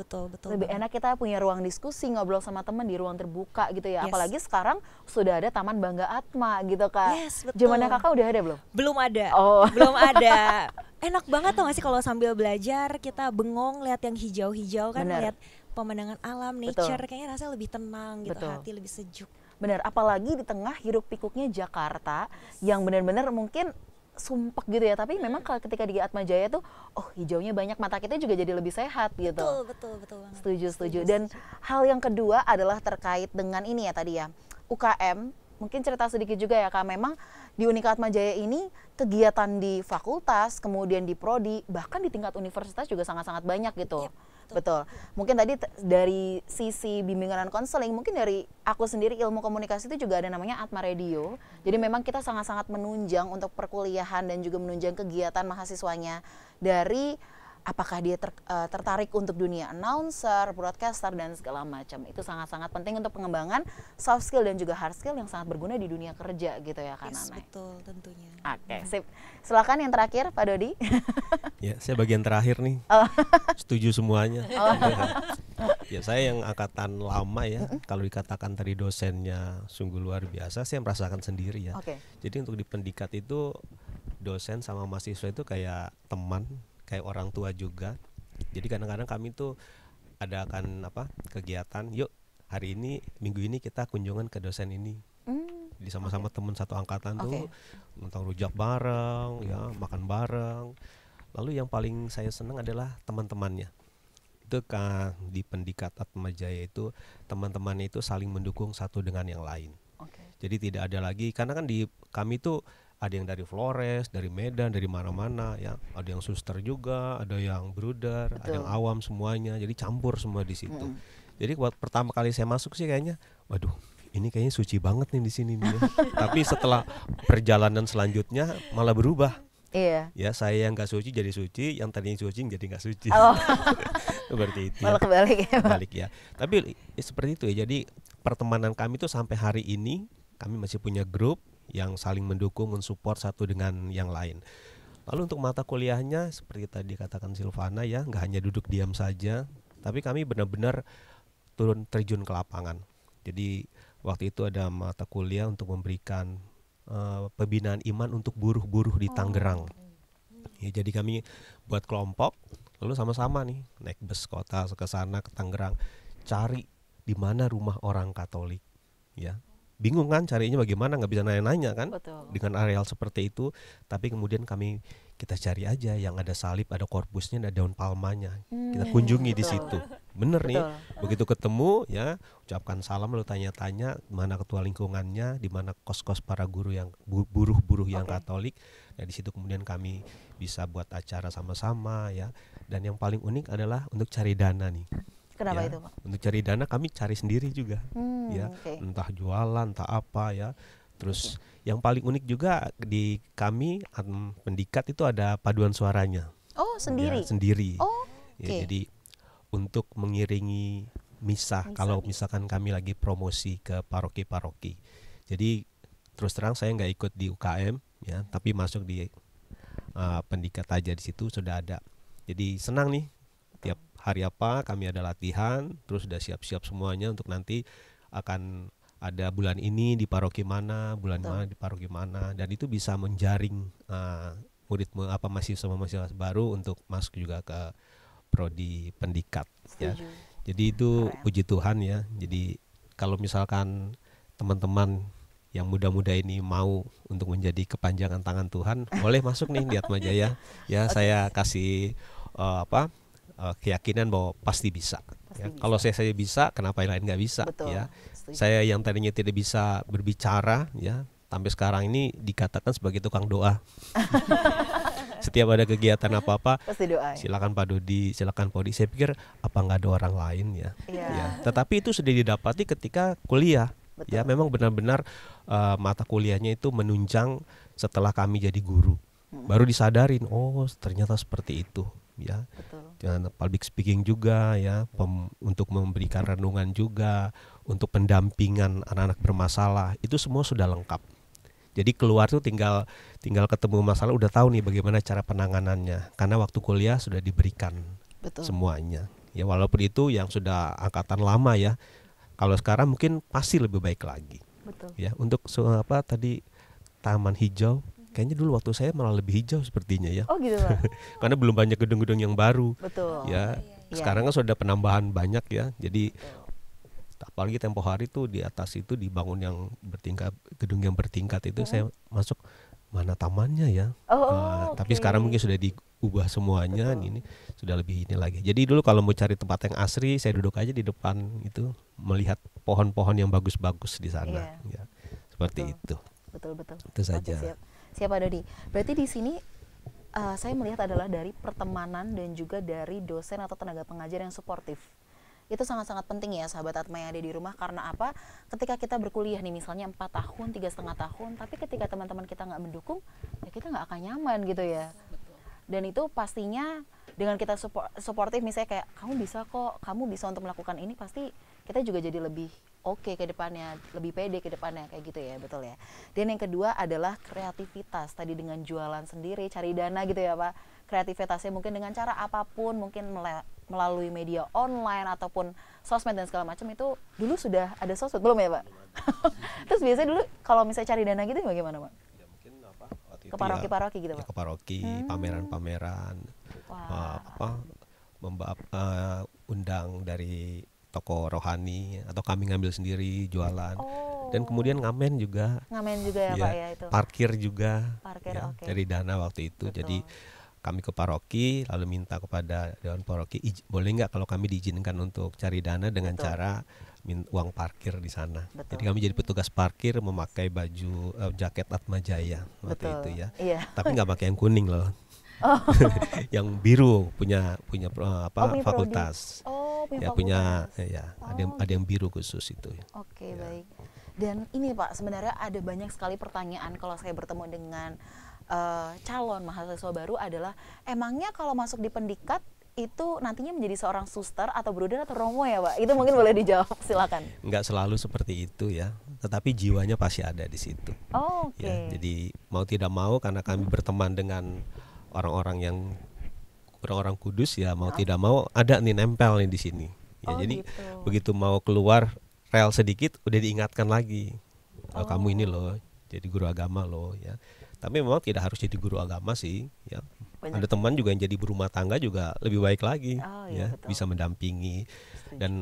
Lebih enak kita punya ruang diskusi, ngobrol sama teman di ruang terbuka gitu ya. Apalagi sekarang sudah ada Taman Bangga Atma gitu Kak. Yes, betul. Zamannya Kakak udah ada belum? Belum ada. Belum ada. Enak banget tuh gak sih kalau sambil belajar kita bengong lihat yang hijau-hijau kan, lihat pemandangan alam, nature, kayaknya rasanya lebih tenang gitu, hati lebih sejuk. Benar, apalagi di tengah hiruk pikuknya Jakarta yang benar-benar mungkin sumpek gitu ya, tapi memang kalau ketika di Atma Jaya tuh hijaunya banyak, mata kita juga jadi lebih sehat gitu. Betul banget. Setuju. Dan hal yang kedua adalah terkait dengan ini ya tadi ya, UKM. Mungkin cerita sedikit juga ya Kak, memang di Unika Atma Jaya ini kegiatan di fakultas, kemudian di prodi, bahkan di tingkat universitas juga sangat-sangat banyak gitu. Betul. Mungkin tadi dari sisi bimbingan dan konseling, mungkin dari aku sendiri ilmu komunikasi itu juga ada namanya Atma Radio. Jadi memang kita sangat-sangat menunjang untuk perkuliahan dan juga menunjang kegiatan mahasiswanya dari apakah dia tertarik untuk dunia announcer, broadcaster dan segala macam. Itu sangat-sangat penting untuk pengembangan soft skill dan juga hard skill yang sangat berguna di dunia kerja gitu ya Kak Nana. Betul, tentunya. Oke, sip. Silakan yang terakhir Pak Dodi. Ya, saya bagian terakhir nih. Setuju semuanya. Ya, saya yang angkatan lama ya. Kalau dikatakan tadi dosennya sungguh luar biasa, saya merasakan sendiri ya. Jadi untuk di pendidikan itu dosen sama mahasiswa itu kayak teman, kayak orang tua juga. Jadi kadang-kadang kami tuh adakan kegiatan, yuk hari ini minggu ini kita kunjungan ke dosen ini. Jadi sama-sama teman satu angkatan tuh nonton rujak bareng, ya makan bareng. Lalu yang paling saya senang adalah teman-temannya. Itu kan di Pendikat Atma Jaya itu teman-temannya itu saling mendukung satu dengan yang lain. Jadi tidak ada lagi, karena kan di kami tuh ada yang dari Flores, dari Medan, dari mana-mana ya. Ada yang suster juga, ada yang bruder, ada yang awam, semuanya. Jadi campur semua di situ. Jadi waktu pertama kali saya masuk sih kayaknya, waduh, ini kayaknya suci banget nih di sini nih. Tapi setelah perjalanan selanjutnya malah berubah. Iya. Ya, saya yang nggak suci jadi suci, yang tadinya suci jadi nggak suci. Seperti itu. Malah kebalik ya. Kebalik ya. Tapi seperti itu ya. Jadi pertemanan kami tuh sampai hari ini kami masih punya grup yang saling mendukung, mensupport satu dengan yang lain. Lalu untuk mata kuliahnya seperti tadi katakan Silvana ya, nggak hanya duduk diam saja, tapi kami benar-benar turun terjun ke lapangan. Jadi waktu itu ada mata kuliah untuk memberikan pembinaan iman untuk buruh-buruh di Tangerang. Ya, jadi kami buat kelompok, lalu sama-sama nih naik bus kota ke sana ke Tangerang, cari di mana rumah orang Katolik, ya. Bingung kan carinya bagaimana, nggak bisa nanya-nanya kan. Dengan areal seperti itu. Tapi kemudian kita cari aja yang ada salib, ada korpusnya, ada daun palmanya. Kita kunjungi di situ. Bener nih, begitu ketemu ya, ucapkan salam lalu tanya-tanya mana ketua lingkungannya, di mana kos-kos para guru yang buruh-buruh yang Katolik. Nah di situ kemudian kami bisa buat acara sama-sama ya. Dan yang paling unik adalah untuk cari dana nih. Kenapa ya, itu Pak? Untuk cari dana kami cari sendiri juga, ya, entah jualan, entah apa ya. Terus yang paling unik juga di kami Pendikat itu ada paduan suaranya. Oh sendiri? Ya, sendiri. Oh, ya, jadi untuk mengiringi misa kalau misalkan kami lagi promosi ke paroki-paroki. Jadi terus terang saya nggak ikut di UKM ya, tapi masuk di Pendikat aja, di situ sudah ada. Jadi senang nih. Tiap hari kami ada latihan, terus sudah siap-siap semuanya untuk nanti akan ada bulan ini di paroki mana, bulan Betul. mana di paroki mana, dan itu bisa menjaring mahasiswa baru untuk masuk juga ke prodi pendikat ya. Setuju. Jadi itu Keren. puji Tuhan ya. Jadi kalau misalkan teman-teman yang muda-muda ini mau untuk menjadi kepanjangan tangan Tuhan, boleh masuk nih di Atma Jaya. Ya, saya kasih keyakinan bahwa pasti bisa. Pasti Ya. bisa. Kalau saya bisa, kenapa yang lain nggak bisa? Betul. Ya. Setuju. Saya yang tadinya tidak bisa berbicara, ya, sampai sekarang ini dikatakan sebagai tukang doa. Setiap ada kegiatan apa-apa, Pasti doa. silakan Pak Dodi, silakan Podi. Saya pikir apa nggak ada orang lain ya. Iya. Ya. Tetapi itu sudah didapati ketika kuliah. Betul. Ya, memang benar-benar mata kuliahnya itu menunjang setelah kami jadi guru. Baru disadarin, oh ternyata seperti itu. Ya, Betul. dan public speaking juga ya, untuk memberikan renungan juga, untuk pendampingan anak-anak bermasalah, itu semua sudah lengkap. Jadi keluar tuh tinggal ketemu masalah, udah tahu nih bagaimana cara penanganannya, karena waktu kuliah sudah diberikan Betul. semuanya. Ya, walaupun itu yang sudah angkatan lama ya, kalau sekarang mungkin pasti lebih baik lagi. Betul. Ya, untuk tadi taman hijau, kayaknya dulu waktu saya malah lebih hijau sepertinya ya. Oh gitu Pak. Karena belum banyak gedung-gedung yang baru. Betul. Ya, Iya. sekarang kan sudah penambahan banyak ya. Jadi Betul. apalagi tempo hari tuh di atas itu dibangun yang bertingkat, gedung yang bertingkat itu saya masuk, mana tamannya ya. Oh, Tapi oke. sekarang mungkin sudah diubah semuanya. Ini sudah lebih ini lagi. Jadi dulu kalau mau cari tempat yang asri, saya duduk aja di depan itu melihat pohon-pohon yang bagus-bagus di sana. Iya. Ya, seperti Betul. itu. Betul. Itu saja. Oke, siap Pak Dodi. Berarti di sini saya melihat adalah dari pertemanan dan juga dari dosen atau tenaga pengajar yang suportif. Itu sangat-sangat penting ya sahabat Atma yang ada di rumah. Karena apa? Ketika kita berkuliah nih misalnya 4 tahun, 3,5 tahun, tapi ketika teman-teman kita nggak mendukung, ya kita nggak akan nyaman gitu ya. Dan itu pastinya dengan kita suportif, misalnya kayak kamu bisa kok, kamu bisa untuk melakukan ini, pasti kita juga jadi lebih oke ke depannya, lebih pede ke depannya kayak gitu ya, betul ya. Dan yang kedua adalah kreativitas, tadi dengan jualan sendiri, cari dana gitu ya Pak. Kreativitasnya mungkin dengan cara apapun, mungkin melalui media online ataupun sosmed dan segala macam, itu dulu sudah ada sosmed belum ya Pak? Terus biasanya dulu kalau misalnya cari dana gitu bagaimana Pak? Ke paroki-paroki gitu Ya, Pak? ke paroki, pameran-pameran, Wah. undang dari toko rohani atau kami ngambil sendiri jualan. Oh. Dan kemudian ngamen juga, Ngamen juga ya Pak ya itu? parkir juga, Parkir, ya, oke. dari dana waktu itu. Betul. Jadi kami ke paroki lalu minta kepada dewan paroki, boleh nggak kalau kami diizinkan untuk cari dana dengan Betul. cara uang parkir di sana. Betul. Jadi kami jadi petugas parkir, memakai baju jaket Atma Jaya waktu Betul. itu ya. Iya. Tapi nggak pakai yang kuning loh. Oh. Yang biru punya punya fakultas. Oh, Ya, punya fakultas. ya, Oh, ada yang biru khusus itu. Oke, Ya. baik. Dan ini Pak, sebenarnya ada banyak sekali pertanyaan kalau saya bertemu dengan calon mahasiswa baru adalah, emangnya kalau masuk di pendikat itu nantinya menjadi seorang suster atau bruder atau romo ya Pak? Itu mungkin boleh dijawab, silakan. Nggak selalu seperti itu ya, tetapi jiwanya pasti ada di situ. Oh, oke. Ya, jadi mau tidak mau karena kami berteman dengan orang-orang kudus ya, mau tidak mau ada nih nempel nih di sini. Ya, Oh, jadi gitu. begitu mau keluar rel sedikit udah diingatkan lagi. Oh, kamu ini loh, jadi guru agama loh ya. Tapi memang tidak harus jadi guru agama sih ya. Banyak. Ada teman juga yang jadi berumah tangga juga lebih baik lagi. Oh, iya, Ya, betul. bisa mendampingi. Setuju. Dan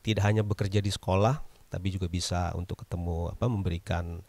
tidak hanya bekerja di sekolah, tapi juga bisa untuk ketemu memberikan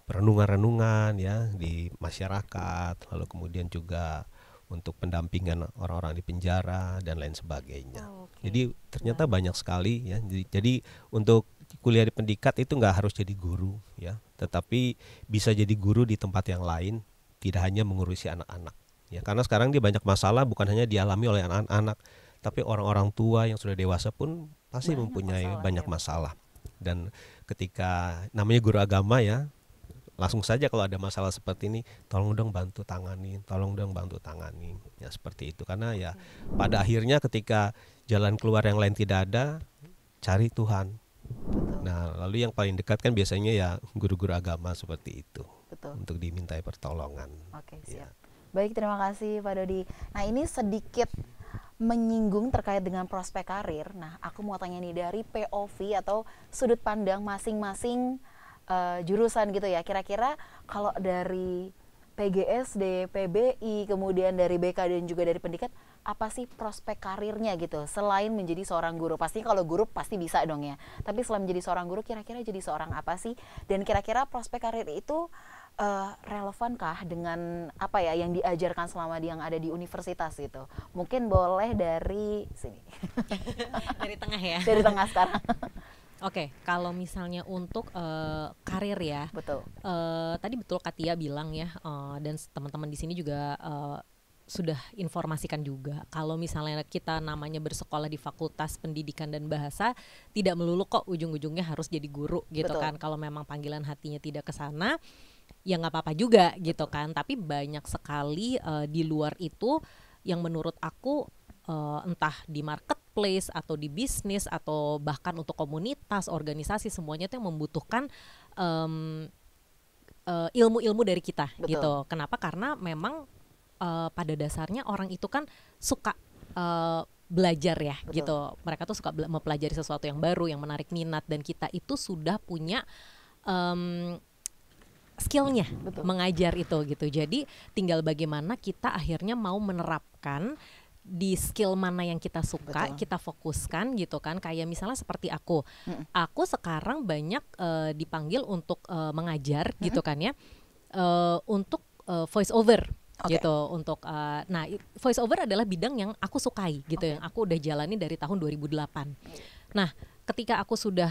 renungan-renungan ya di masyarakat, lalu kemudian juga untuk pendampingan orang-orang di penjara dan lain sebagainya. Oh, oke. Jadi ternyata banyak sekali ya. Jadi untuk kuliah di pendikat itu nggak harus jadi guru ya, tetapi bisa jadi guru di tempat yang lain, tidak hanya mengurusi anak-anak ya. Karena sekarang dia banyak masalah bukan hanya dialami oleh anak-anak, tapi orang-orang tua yang sudah dewasa pun pasti Banyak mempunyai masalah, banyak ya. masalah. Dan ketika namanya guru agama ya, langsung saja kalau ada masalah seperti ini, tolong dong bantu tangani, ya seperti itu. Karena ya pada akhirnya ketika jalan keluar yang lain tidak ada, cari Tuhan. Betul. Nah, lalu yang paling dekat kan biasanya ya guru-guru agama seperti itu, Betul. untuk dimintai pertolongan. Oke, Ya. siap. Baik, terima kasih Pak Dodi. Nah, ini sedikit menyinggung terkait dengan prospek karir. Nah, aku mau tanya nih dari POV atau sudut pandang masing-masing jurusan gitu ya. Kira-kira kalau dari PGSD, PBI, kemudian dari BK dan juga dari pendidikan, apa sih prospek karirnya gitu? Selain menjadi seorang guru, pasti kalau guru pasti bisa dong ya. Tapi selain menjadi seorang guru, kira-kira jadi seorang apa sih? Dan kira-kira prospek karir itu relevankah dengan apa ya yang diajarkan selama yang ada di universitas gitu? Mungkin boleh dari sini. Dari tengah ya. Dari tengah sekarang. Oke, kalau misalnya untuk karir ya, Betul. Tadi betul Katia bilang ya, dan teman-teman di sini juga sudah informasikan juga. Kalau misalnya kita namanya bersekolah di Fakultas Pendidikan dan Bahasa, tidak melulu kok ujung-ujungnya harus jadi guru gitu. Betul. Kan. Kalau memang panggilan hatinya tidak ke sana, ya nggak apa-apa juga gitu kan. Tapi banyak sekali di luar itu yang menurut aku entah di marketplace atau di bisnis atau bahkan untuk komunitas, organisasi, semuanya itu yang membutuhkan ilmu-ilmu dari kita. Betul. Gitu. Kenapa? Karena memang pada dasarnya orang itu kan suka belajar ya. Betul. Gitu. Mereka tuh suka mempelajari sesuatu yang baru, yang menarik minat, dan kita itu sudah punya skillnya. Betul. Mengajar itu gitu. Jadi tinggal bagaimana kita akhirnya mau menerapkan di skill mana yang kita suka. Betul. Kita fokuskan gitu kan. Kayak misalnya seperti aku sekarang banyak dipanggil untuk mengajar gitu kan ya, untuk voice over. Okay. Gitu untuk nah voice over adalah bidang yang aku sukai gitu. Okay. Yang aku udah jalani dari tahun 2008. Nah ketika aku sudah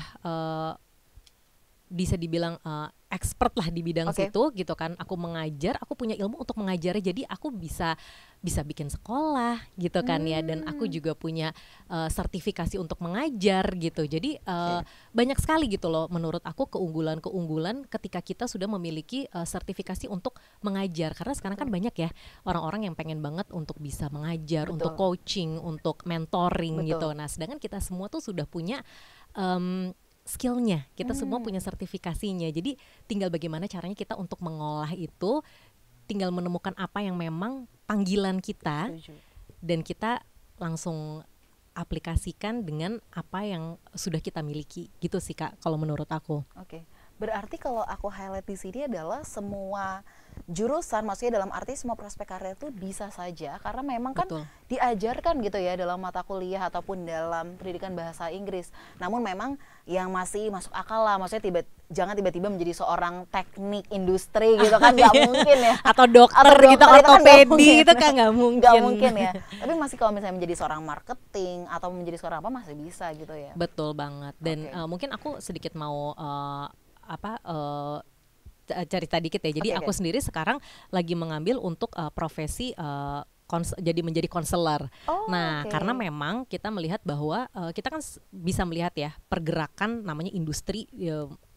bisa dibilang expert lah di bidang situ gitu kan, aku mengajar, aku punya ilmu untuk mengajar, jadi aku bisa bikin sekolah gitu kan ya, dan aku juga punya sertifikasi untuk mengajar gitu. Jadi banyak sekali gitu loh menurut aku keunggulan ketika kita sudah memiliki sertifikasi untuk mengajar, karena sekarang kan banyak ya orang-orang yang pengen banget untuk bisa mengajar. Betul. Untuk coaching, untuk mentoring. Betul. Gitu. Nah sedangkan kita semua tuh sudah punya skillnya, kita semua punya sertifikasinya. Jadi tinggal bagaimana caranya kita untuk mengolah itu, tinggal menemukan apa yang memang panggilan kita. Setuju. Dan kita langsung aplikasikan dengan apa yang sudah kita miliki. Gitu sih Kak, kalau menurut aku. Oke. Berarti kalau aku highlight di sini adalah semua jurusan, maksudnya dalam arti semua prospek karir itu bisa saja, karena memang kan Betul. Diajarkan gitu ya dalam mata kuliah ataupun dalam pendidikan bahasa Inggris. Namun memang yang masih masuk akal lah, maksudnya jangan tiba-tiba menjadi seorang teknik industri gitu kan, nggak mungkin ya. Atau dokter gitu, ortopedi itu kan nggak mungkin. Nggak mungkin ya. Tapi masih kalau misalnya menjadi seorang marketing atau menjadi seorang apa masih bisa gitu ya. Betul banget. Dan mungkin aku sedikit mau cerita dikit ya. Jadi aku sendiri sekarang lagi mengambil untuk profesi jadi menjadi konselor. Karena memang kita melihat bahwa kita kan bisa melihat ya pergerakan namanya industri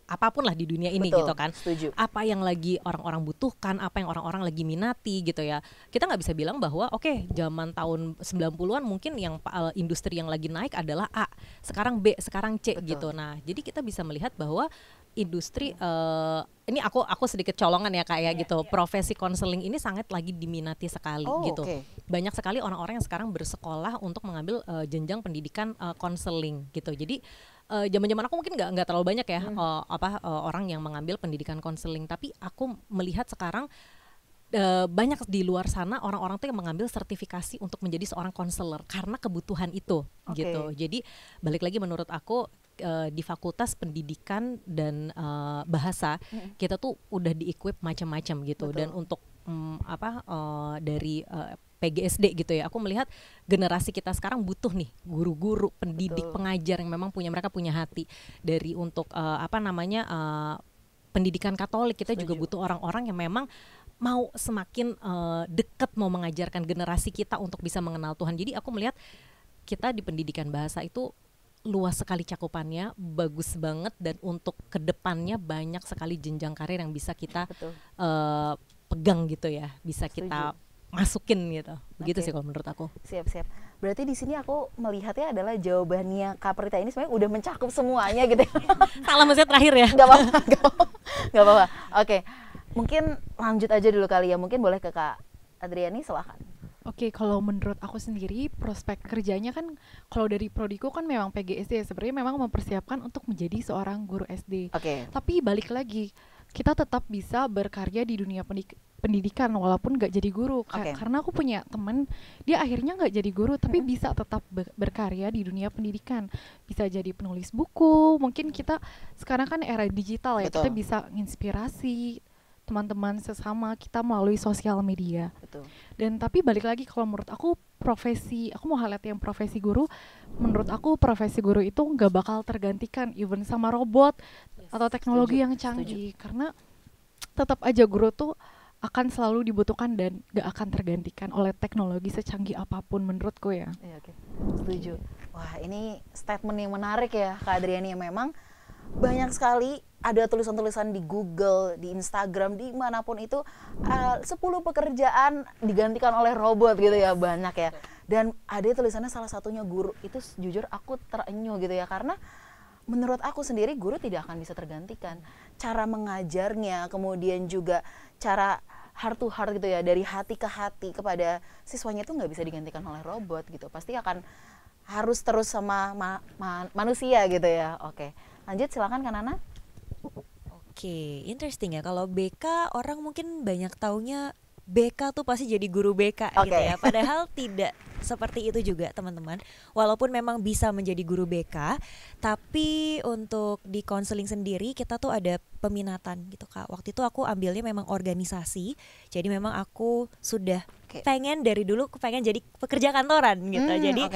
apapun lah di dunia ini. Betul, gitu kan. Setuju. Apa yang lagi orang-orang butuhkan, apa yang orang-orang lagi minati gitu ya. Kita nggak bisa bilang bahwa zaman tahun 90-an mungkin yang industri yang lagi naik adalah A, sekarang B, sekarang C. Betul. Gitu. Nah, jadi kita bisa melihat bahwa industri ini aku sedikit colongan ya Kak ya gitu. Profesi konseling ini sangat lagi diminati sekali gitu. Banyak sekali orang-orang yang sekarang bersekolah untuk mengambil jenjang pendidikan konseling gitu. Jadi zaman-zaman aku mungkin nggak terlalu banyak ya orang yang mengambil pendidikan konseling, tapi aku melihat sekarang banyak di luar sana orang-orang tuh yang mengambil sertifikasi untuk menjadi seorang konselor karena kebutuhan itu. Gitu. Jadi balik lagi menurut aku di Fakultas Pendidikan dan Bahasa kita tuh udah di-equip macam-macam gitu. Betul. Dan untuk dari PGSD gitu ya, aku melihat generasi kita sekarang butuh nih guru-guru, pendidik, Betul. Pengajar yang memang mereka punya hati. Dari untuk pendidikan Katolik kita Setuju. Juga butuh orang-orang yang memang mau semakin dekat mau mengajarkan generasi kita untuk bisa mengenal Tuhan. Jadi aku melihat kita di pendidikan bahasa itu luas sekali cakupannya, bagus banget, dan untuk kedepannya banyak sekali jenjang karir yang bisa kita pegang gitu ya, bisa Setuju. Kita masukin gitu. Begitu sih kalau menurut aku. Siap. Berarti di sini aku melihatnya adalah jawabannya Kak Prita ini sebenarnya udah mencakup semuanya gitu. Salah maksudnya terakhir ya. Gak apa-apa. Oke. Mungkin lanjut aja dulu kali ya. Mungkin boleh ke Kak Adriani, silahkan. Oke, kalau menurut aku sendiri prospek kerjanya kan kalau dari prodiku kan memang PGSD ya, sebenarnya memang mempersiapkan untuk menjadi seorang guru SD. Oke. Tapi balik lagi, kita tetap bisa berkarya di dunia pendidikan walaupun nggak jadi guru. Oke. Karena aku punya teman, dia akhirnya nggak jadi guru tapi bisa tetap berkarya di dunia pendidikan. Bisa jadi penulis buku, mungkin kita sekarang kan era digital ya, Betul. kita bisa menginspirasi teman-teman sesama kita melalui sosial media. Betul. Dan tapi balik lagi kalau menurut aku aku mau highlight yang profesi guru, menurut aku profesi guru itu nggak bakal tergantikan even sama robot atau teknologi yang canggih, karena tetap aja guru tuh akan selalu dibutuhkan dan gak akan tergantikan oleh teknologi secanggih apapun menurutku ya. Iya, oke. Setuju. Wah, ini statement yang menarik ya Kak Adriani. Memang banyak sekali ada tulisan-tulisan di Google, di Instagram, dimanapun itu 10 pekerjaan digantikan oleh robot gitu ya, banyak ya. Dan ada tulisannya salah satunya guru. Itu jujur aku terenyuh gitu ya, karena menurut aku sendiri guru tidak akan bisa tergantikan. Cara mengajarnya, kemudian juga cara heart to heart gitu ya, dari hati ke hati kepada siswanya itu nggak bisa digantikan oleh robot gitu. Pasti akan harus terus sama manusia gitu ya. Oke, lanjut silakan Kak Nana. Oke, interesting ya. Kalau BK orang mungkin banyak taunya BK tuh pasti jadi guru BK gitu Oke. ya. Padahal tidak seperti itu juga teman-teman. Walaupun memang bisa menjadi guru BK, tapi untuk di konseling sendiri kita tuh ada peminatan gitu Kak. Waktu itu aku ambilnya memang organisasi. Jadi memang aku sudah pengen dari dulu pengen jadi pekerja kantoran gitu. Jadi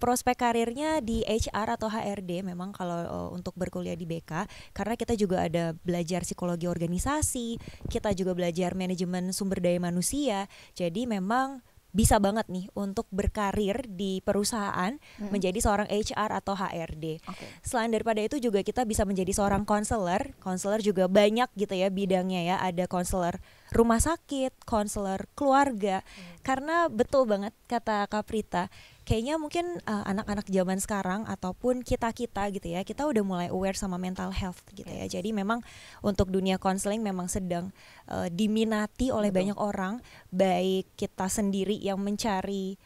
prospek karirnya di HR atau HRD memang kalau untuk berkuliah di BK, karena kita juga ada belajar psikologi organisasi, kita juga belajar manajemen sumber daya manusia. Jadi memang bisa banget nih untuk berkarir di perusahaan menjadi seorang HR atau HRD. Selain daripada itu juga kita bisa menjadi seorang konselor. Konselor juga banyak gitu ya bidangnya ya. Ada konselor rumah sakit, konselor keluarga. Karena betul banget kata Kak Prita, kayaknya mungkin anak-anak zaman sekarang ataupun kita-kita gitu ya, kita udah mulai aware sama mental health gitu ya. Jadi memang untuk dunia konseling memang sedang diminati oleh banyak orang, baik kita sendiri yang mencari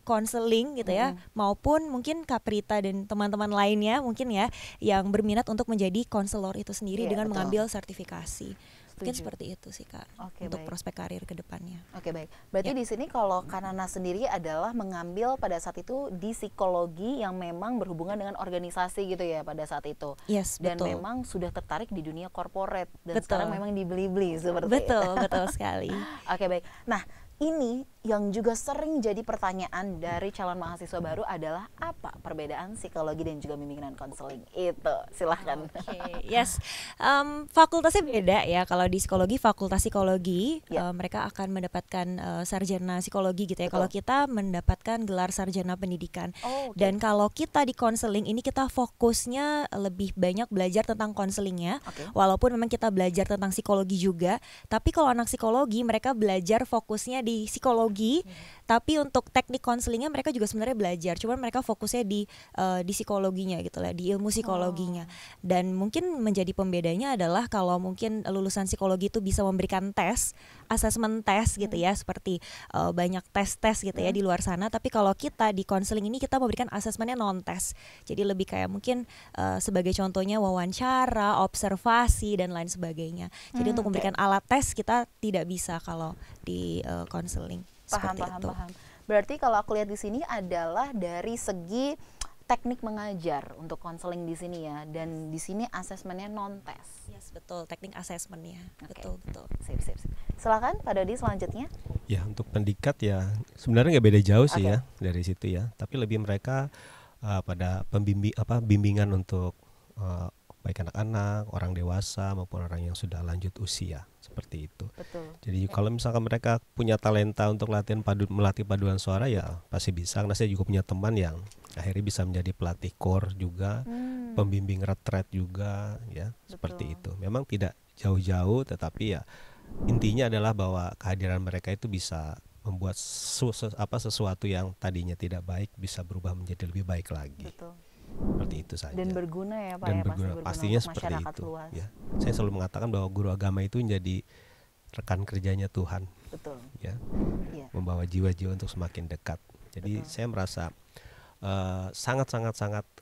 konseling gitu ya, maupun mungkin Kak Prita dan teman-teman lainnya mungkin ya yang berminat untuk menjadi konselor itu sendiri dengan mengambil sertifikasi. Mungkin seperti itu sih Kak, untuk prospek karir ke depannya. Oke, baik. Berarti di sini kalau Kak Nana sendiri adalah mengambil pada saat itu di psikologi yang memang berhubungan dengan organisasi gitu ya pada saat itu. Yes, dan betul. memang sudah tertarik di dunia corporate dan sekarang memang dibeli-beli seperti betul sekali. Oke, baik. Nah, ini yang juga sering jadi pertanyaan dari calon mahasiswa baru adalah apa perbedaan psikologi dan juga bimbingan konseling itu? Silahkan. Yes, fakultasnya beda ya. Kalau di psikologi, fakultas psikologi mereka akan mendapatkan sarjana psikologi gitu ya. Kalau kita mendapatkan gelar sarjana pendidikan. Dan kalau kita di konseling ini kita fokusnya lebih banyak belajar tentang konselingnya. Walaupun memang kita belajar tentang psikologi juga, tapi kalau anak psikologi mereka belajar fokusnya di psikologi, tapi untuk teknik konselingnya mereka juga sebenarnya belajar, cuman mereka fokusnya di psikologinya gitu lah, di ilmu psikologinya. Dan mungkin menjadi pembedanya adalah kalau mungkin lulusan psikologi itu bisa memberikan tes, asesmen tes gitu ya, seperti banyak tes-tes gitu ya di luar sana, tapi kalau kita di konseling ini kita memberikan asesmennya non tes. Jadi lebih kayak mungkin sebagai contohnya wawancara, observasi dan lain sebagainya. Jadi untuk memberikan alat tes kita tidak bisa kalau di konseling. Paham. Berarti kalau aku lihat di sini adalah dari segi teknik mengajar untuk konseling di sini ya, dan di sini asesmennya non tes. Yes, betul, teknik asesmennya. Betul. Sip. Silakan Pak Dodi selanjutnya. Ya, untuk pendikat ya sebenarnya nggak beda jauh sih ya dari situ ya, tapi lebih mereka pada bimbingan untuk baik anak-anak, orang dewasa maupun orang yang sudah lanjut usia, seperti itu. Betul. Jadi kalau misalkan mereka punya talenta untuk melatih paduan suara ya pasti bisa. Karena saya juga punya teman yang akhirnya bisa menjadi pelatih kor juga, pembimbing retret juga ya. Seperti itu. Memang tidak jauh-jauh, tetapi ya intinya adalah bahwa kehadiran mereka itu bisa membuat sesuatu yang tadinya tidak baik bisa berubah menjadi lebih baik lagi. Betul. Seperti itu saja. Dan berguna ya Pak. Dan ya, berguna. Pastinya seperti itu. Ya. Saya selalu mengatakan bahwa guru agama itu menjadi rekan kerjanya Tuhan. Betul. ya, Iya. membawa jiwa-jiwa untuk semakin dekat. Jadi Betul. saya merasa sangat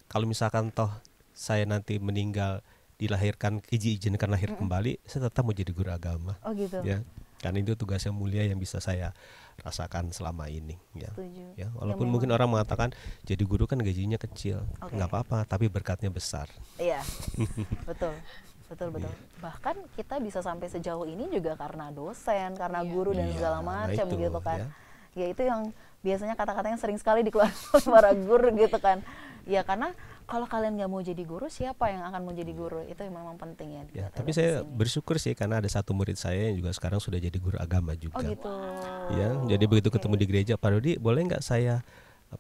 kalau misalkan toh saya nanti meninggal, dilahirkan, diizinkan lahir kembali, saya tetap mau jadi guru agama. Oh gitu. Ya, karena itu tugas yang mulia yang bisa saya rasakan selama ini. Ya, Setuju. ya, Ya, walaupun memang. mungkin orang mengatakan jadi guru kan gajinya kecil, Oke. nggak apa-apa, tapi berkatnya besar. Iya. Betul. Betul. Bahkan kita bisa sampai sejauh ini juga karena dosen, karena guru dan Iya, segala nah macam itu, gitu kan. ya. Ya itu yang biasanya kata-kata yang sering sekali dikeluarkan oleh para guru gitu kan. Ya karena kalau kalian nggak mau jadi guru, siapa yang akan mau jadi guru? Itu yang memang penting ya. Ya, kita tapi lihat saya di sini. bersyukur sih karena ada satu murid saya yang juga sekarang sudah jadi guru agama juga. Oh gitu. Ya, jadi begitu Oke. ketemu di gereja, Pak Dodi, boleh nggak saya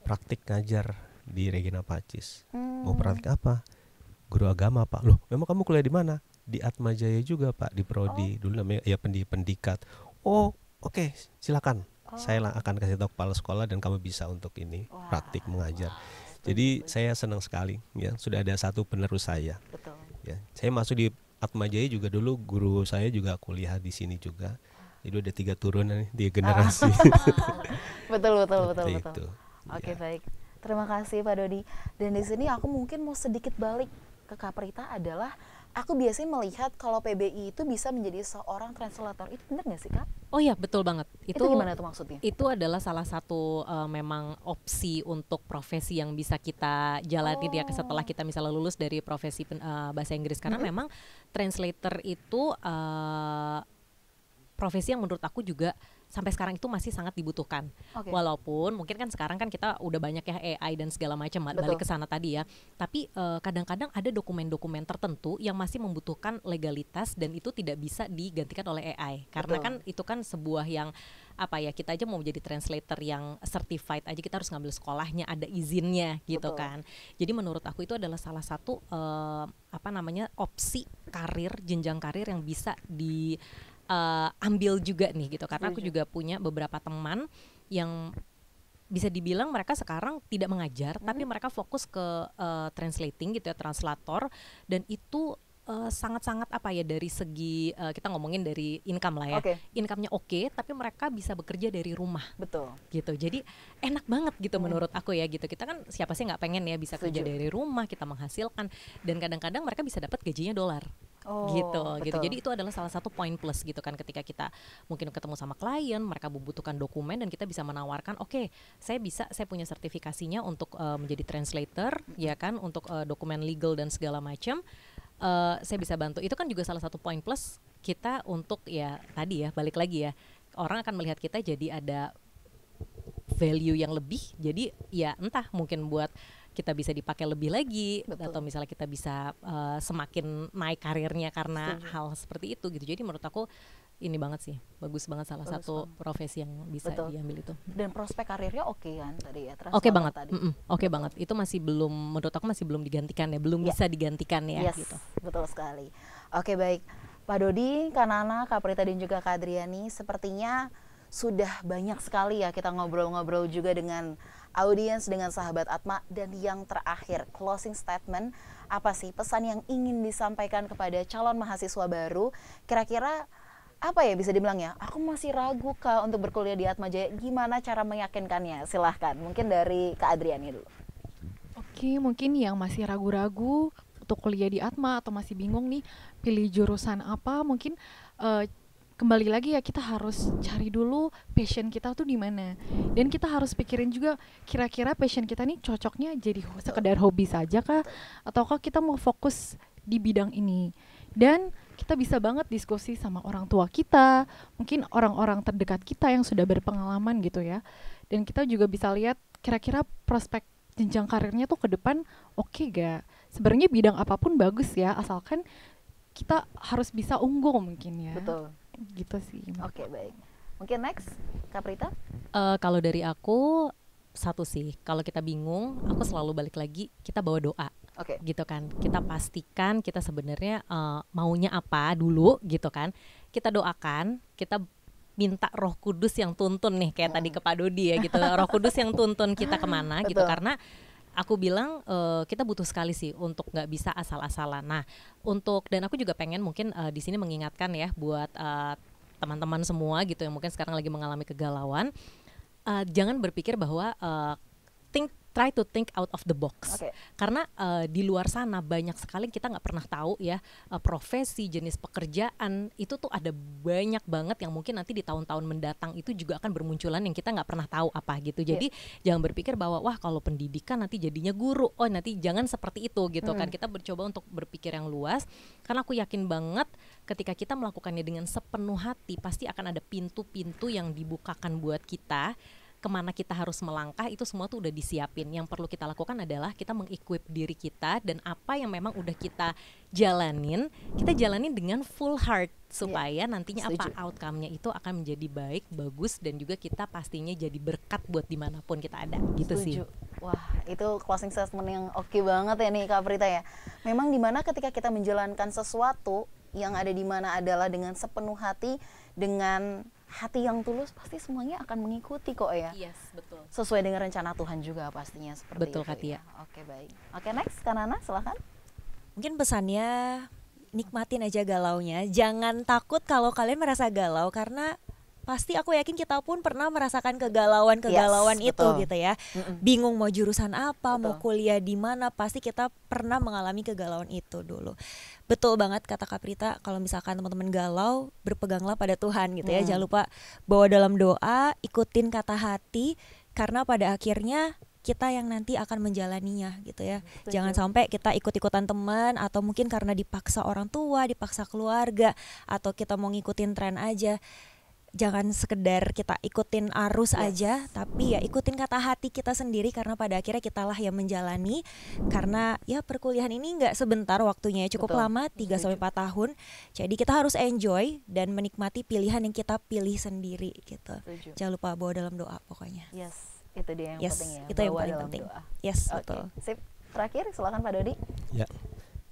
praktik ngajar di Regina Pacis? Mau praktik apa? Guru agama, Pak. Loh, memang kamu kuliah di mana? Di Atmajaya juga, Pak, di prodi. Dulu namanya ya pendikat. Oh, oke, silakan. Saya akan kasih tahu kepala sekolah dan kamu bisa untuk ini praktik mengajar. Jadi saya senang sekali ya, sudah ada satu penerus saya. Betul. Ya, saya masuk di Atmajaya juga dulu, guru saya juga kuliah di sini juga. Jadi ada 3 turunan nih, 3 generasi. Betul. Seperti itu. Oke, Ya. baik. Terima kasih Pak Dodi. Dan di sini aku mungkin mau sedikit balik ke Kak Prita adalah aku biasanya melihat kalau PBI itu bisa menjadi seorang translator. Itu benar nggak sih Kak? Oh ya, betul banget. Itu gimana tuh maksudnya? Itu adalah salah satu memang opsi untuk profesi yang bisa kita jalani ya setelah kita misalnya lulus dari profesi bahasa Inggris, karena memang translator itu profesi yang menurut aku juga sampai sekarang itu masih sangat dibutuhkan. Oke. Walaupun mungkin kan sekarang kan kita udah banyak ya AI dan segala macam, balik ke sana tadi ya. Tapi kadang-kadang ada dokumen-dokumen tertentu yang masih membutuhkan legalitas dan itu tidak bisa digantikan oleh AI. Karena kan itu kan sebuah yang apa ya, kita aja mau menjadi translator yang certified aja kita harus ngambil sekolahnya, ada izinnya gitu kan. Jadi menurut aku itu adalah salah satu opsi karir, jenjang karir yang bisa ambil juga nih gitu, karena aku juga punya beberapa teman yang bisa dibilang mereka sekarang tidak mengajar tapi mereka fokus ke translating gitu ya, translator, dan itu sangat-sangat apa ya, dari segi kita ngomongin dari income lah ya, income-nya oke, tapi mereka bisa bekerja dari rumah. Betul. Gitu, jadi enak banget gitu menurut aku ya gitu. Kita kan siapa sih nggak pengen ya bisa kerja dari rumah, kita menghasilkan, dan kadang-kadang mereka bisa dapat gajinya $. Gitu. Jadi itu adalah salah satu poin plus gitu kan, ketika kita mungkin ketemu sama klien, mereka membutuhkan dokumen dan kita bisa menawarkan, oke, saya punya sertifikasinya untuk menjadi translator, ya kan, untuk dokumen legal dan segala macam. Saya bisa bantu. Itu kan juga salah satu poin plus kita untuk ya tadi ya, balik lagi ya, orang akan melihat kita jadi ada value yang lebih. Jadi ya entah mungkin buat kita bisa dipakai lebih lagi, atau misalnya kita bisa semakin naik karirnya karena hal seperti itu gitu. Jadi menurut aku ini banget sih, bagus banget, salah satu profesi yang bisa diambil itu. Dan prospek karirnya oke kan tadi ya? Oke banget, oke banget. Itu masih belum, menurut aku masih belum digantikan ya, belum bisa digantikan ya. Gitu. Betul sekali. Oke, baik, Pak Dodi, Kak Nana, Kak Prita dan juga Kak Adriani, sepertinya sudah banyak sekali ya kita ngobrol-ngobrol juga dengan audiens, dengan sahabat Atma. Dan yang terakhir, closing statement, apa sih pesan yang ingin disampaikan kepada calon mahasiswa baru? Kira-kira apa ya bisa dibilang ya, aku masih ragu Kak untuk berkuliah di Atmajaya, gimana cara meyakinkannya? Silahkan, mungkin dari Kak Adriani dulu. Oke, mungkin yang masih ragu-ragu untuk kuliah di Atma atau masih bingung nih pilih jurusan apa, mungkin kembali lagi ya, kita harus cari dulu passion kita tuh di mana, dan kita harus pikirin juga kira-kira passion kita nih cocoknya jadi sekedar hobi saja kah, ataukah kita mau fokus di bidang ini. Dan kita bisa banget diskusi sama orang tua kita, mungkin orang-orang terdekat kita yang sudah berpengalaman gitu ya, dan kita juga bisa lihat kira-kira prospek jenjang karirnya tuh ke depan oke gak. Sebenarnya bidang apapun bagus ya, asalkan kita harus bisa unggul mungkin ya. Betul. Gitu sih. Oke, baik. Mungkin next, Kak Prita? Kalau dari aku satu sih, kalau kita bingung, aku selalu balik lagi, kita bawa doa. Gitu kan, kita pastikan kita sebenarnya maunya apa dulu gitu kan, kita doakan, kita minta Roh Kudus yang tuntun nih, kayak tadi ke Pak Dodi ya gitu, Roh Kudus yang tuntun kita kemana gitu, karena aku bilang kita butuh sekali sih untuk nggak bisa asal-asalan. Nah, dan aku juga pengen mungkin di sini mengingatkan ya buat teman-teman semua gitu yang mungkin sekarang lagi mengalami kegalauan, jangan berpikir bahwa try to think out of the box. Karena di luar sana banyak sekali kita nggak pernah tahu ya, profesi, jenis pekerjaan itu tuh ada banyak banget yang mungkin nanti di tahun-tahun mendatang itu juga akan bermunculan yang kita nggak pernah tahu apa gitu. Jadi jangan berpikir bahwa wah kalau pendidikan nanti jadinya guru, oh nanti jangan seperti itu gitu kan. Kita mencoba untuk berpikir yang luas, karena aku yakin banget ketika kita melakukannya dengan sepenuh hati pasti akan ada pintu-pintu yang dibukakan buat kita. Kemana kita harus melangkah itu semua tuh udah disiapin. Yang perlu kita lakukan adalah kita mengequip diri kita, dan apa yang memang udah kita jalanin dengan full heart supaya nantinya apa outcome-nya itu akan menjadi baik, bagus, dan juga kita pastinya jadi berkat buat dimanapun kita ada gitu sih. Wah, itu closing statement yang oke banget ya nih Kak Prita ya. Memang dimana ketika kita menjalankan sesuatu yang ada di mana adalah dengan sepenuh hati, dengan hati yang tulus, pasti semuanya akan mengikuti kok ya. Yes, betul. Sesuai dengan rencana Tuhan juga pastinya seperti betul, itu. Katia. Ya. Oke, baik. Oke, next Kanana, silahkan. Mungkin pesannya nikmatin aja galaunya. Jangan takut kalau kalian merasa galau, karena pasti aku yakin kita pun pernah merasakan kegalauan itu betul. gitu ya. Bingung mau jurusan apa, Betul. mau kuliah di mana, pasti kita pernah mengalami kegalauan itu dulu. Betul banget kata Kak Prita, kalau misalkan teman-teman galau, berpeganglah pada Tuhan gitu ya. Jangan lupa bawa dalam doa, ikutin kata hati, karena pada akhirnya kita yang nanti akan menjalaninya gitu ya. Jangan sampai kita ikut-ikutan teman, atau mungkin karena dipaksa orang tua, dipaksa keluarga, atau kita mau ngikutin tren aja. Jangan sekedar kita ikutin arus aja, tapi ya ikutin kata hati kita sendiri, karena pada akhirnya kitalah yang menjalani. Karena ya perkuliahan ini nggak sebentar waktunya, cukup lama, 3-4 tahun. Jadi kita harus enjoy dan menikmati pilihan yang kita pilih sendiri gitu. Jangan lupa bawa dalam doa pokoknya. Yes, itu dia yang penting ya. Itu yang paling penting. Doa. Yes, Oke, betul. sip. Terakhir silakan Pak Dodi. Ya,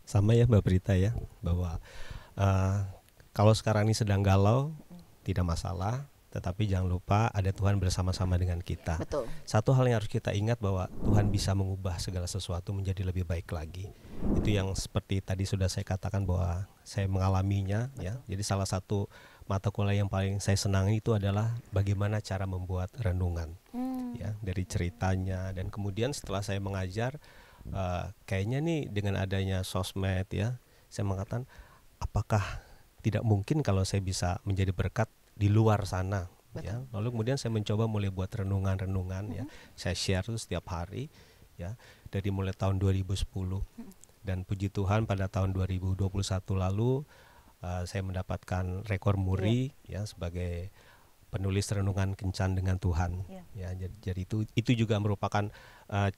sama ya Mbak Prita ya, bahwa kalau sekarang ini sedang galau, tidak masalah, tetapi jangan lupa ada Tuhan bersama-sama dengan kita. Betul. Satu hal yang harus kita ingat bahwa Tuhan bisa mengubah segala sesuatu menjadi lebih baik lagi. Itu yang seperti tadi sudah saya katakan bahwa saya mengalaminya ya. Jadi salah satu mata kuliah yang paling saya senangi itu adalah bagaimana cara membuat renungan. Ya, dari ceritanya, dan kemudian setelah saya mengajar, kayaknya nih dengan adanya sosmed ya, saya mengatakan apakah tidak mungkin kalau saya bisa menjadi berkat di luar sana. Ya. Lalu kemudian saya mencoba mulai buat renungan-renungan ya. Saya share itu setiap hari ya, dari mulai tahun 2010. Dan puji Tuhan pada tahun 2021 lalu saya mendapatkan rekor muri ya sebagai penulis renungan kencan dengan Tuhan. Ya, jadi itu juga merupakan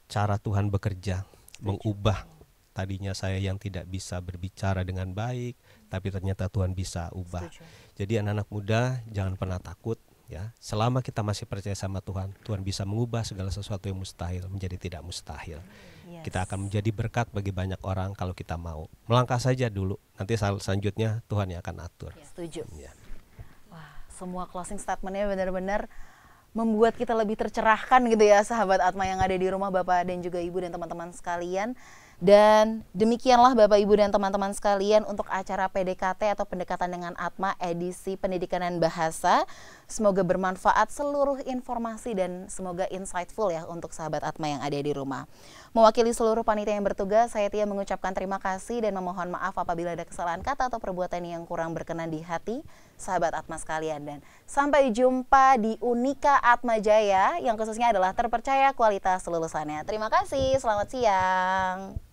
cara Tuhan bekerja, mengubah tadinya saya yang tidak bisa berbicara dengan baik, tapi ternyata Tuhan bisa ubah. Jadi anak-anak muda jangan pernah takut ya. Selama kita masih percaya sama Tuhan, Tuhan bisa mengubah segala sesuatu yang mustahil menjadi tidak mustahil. Kita akan menjadi berkat bagi banyak orang kalau kita mau. Melangkah saja dulu, nanti selanjutnya Tuhan yang akan atur. Setuju. Ya. Wah, semua closing statementnya benar-benar membuat kita lebih tercerahkan gitu ya, sahabat Atma yang ada di rumah, Bapak dan juga Ibu dan teman-teman sekalian. Dan demikianlah Bapak Ibu dan teman-teman sekalian untuk acara PDKT atau pendekatan dengan Atma edisi Pendidikan dan Bahasa. Semoga bermanfaat seluruh informasi dan semoga insightful ya untuk sahabat Atma yang ada di rumah. Mewakili seluruh panitia yang bertugas, saya Tia mengucapkan terima kasih dan memohon maaf apabila ada kesalahan kata atau perbuatan yang kurang berkenan di hati sahabat Atma sekalian. Dan sampai jumpa di Unika Atma Jaya yang khususnya adalah terpercaya kualitas lulusannya. Terima kasih, selamat siang.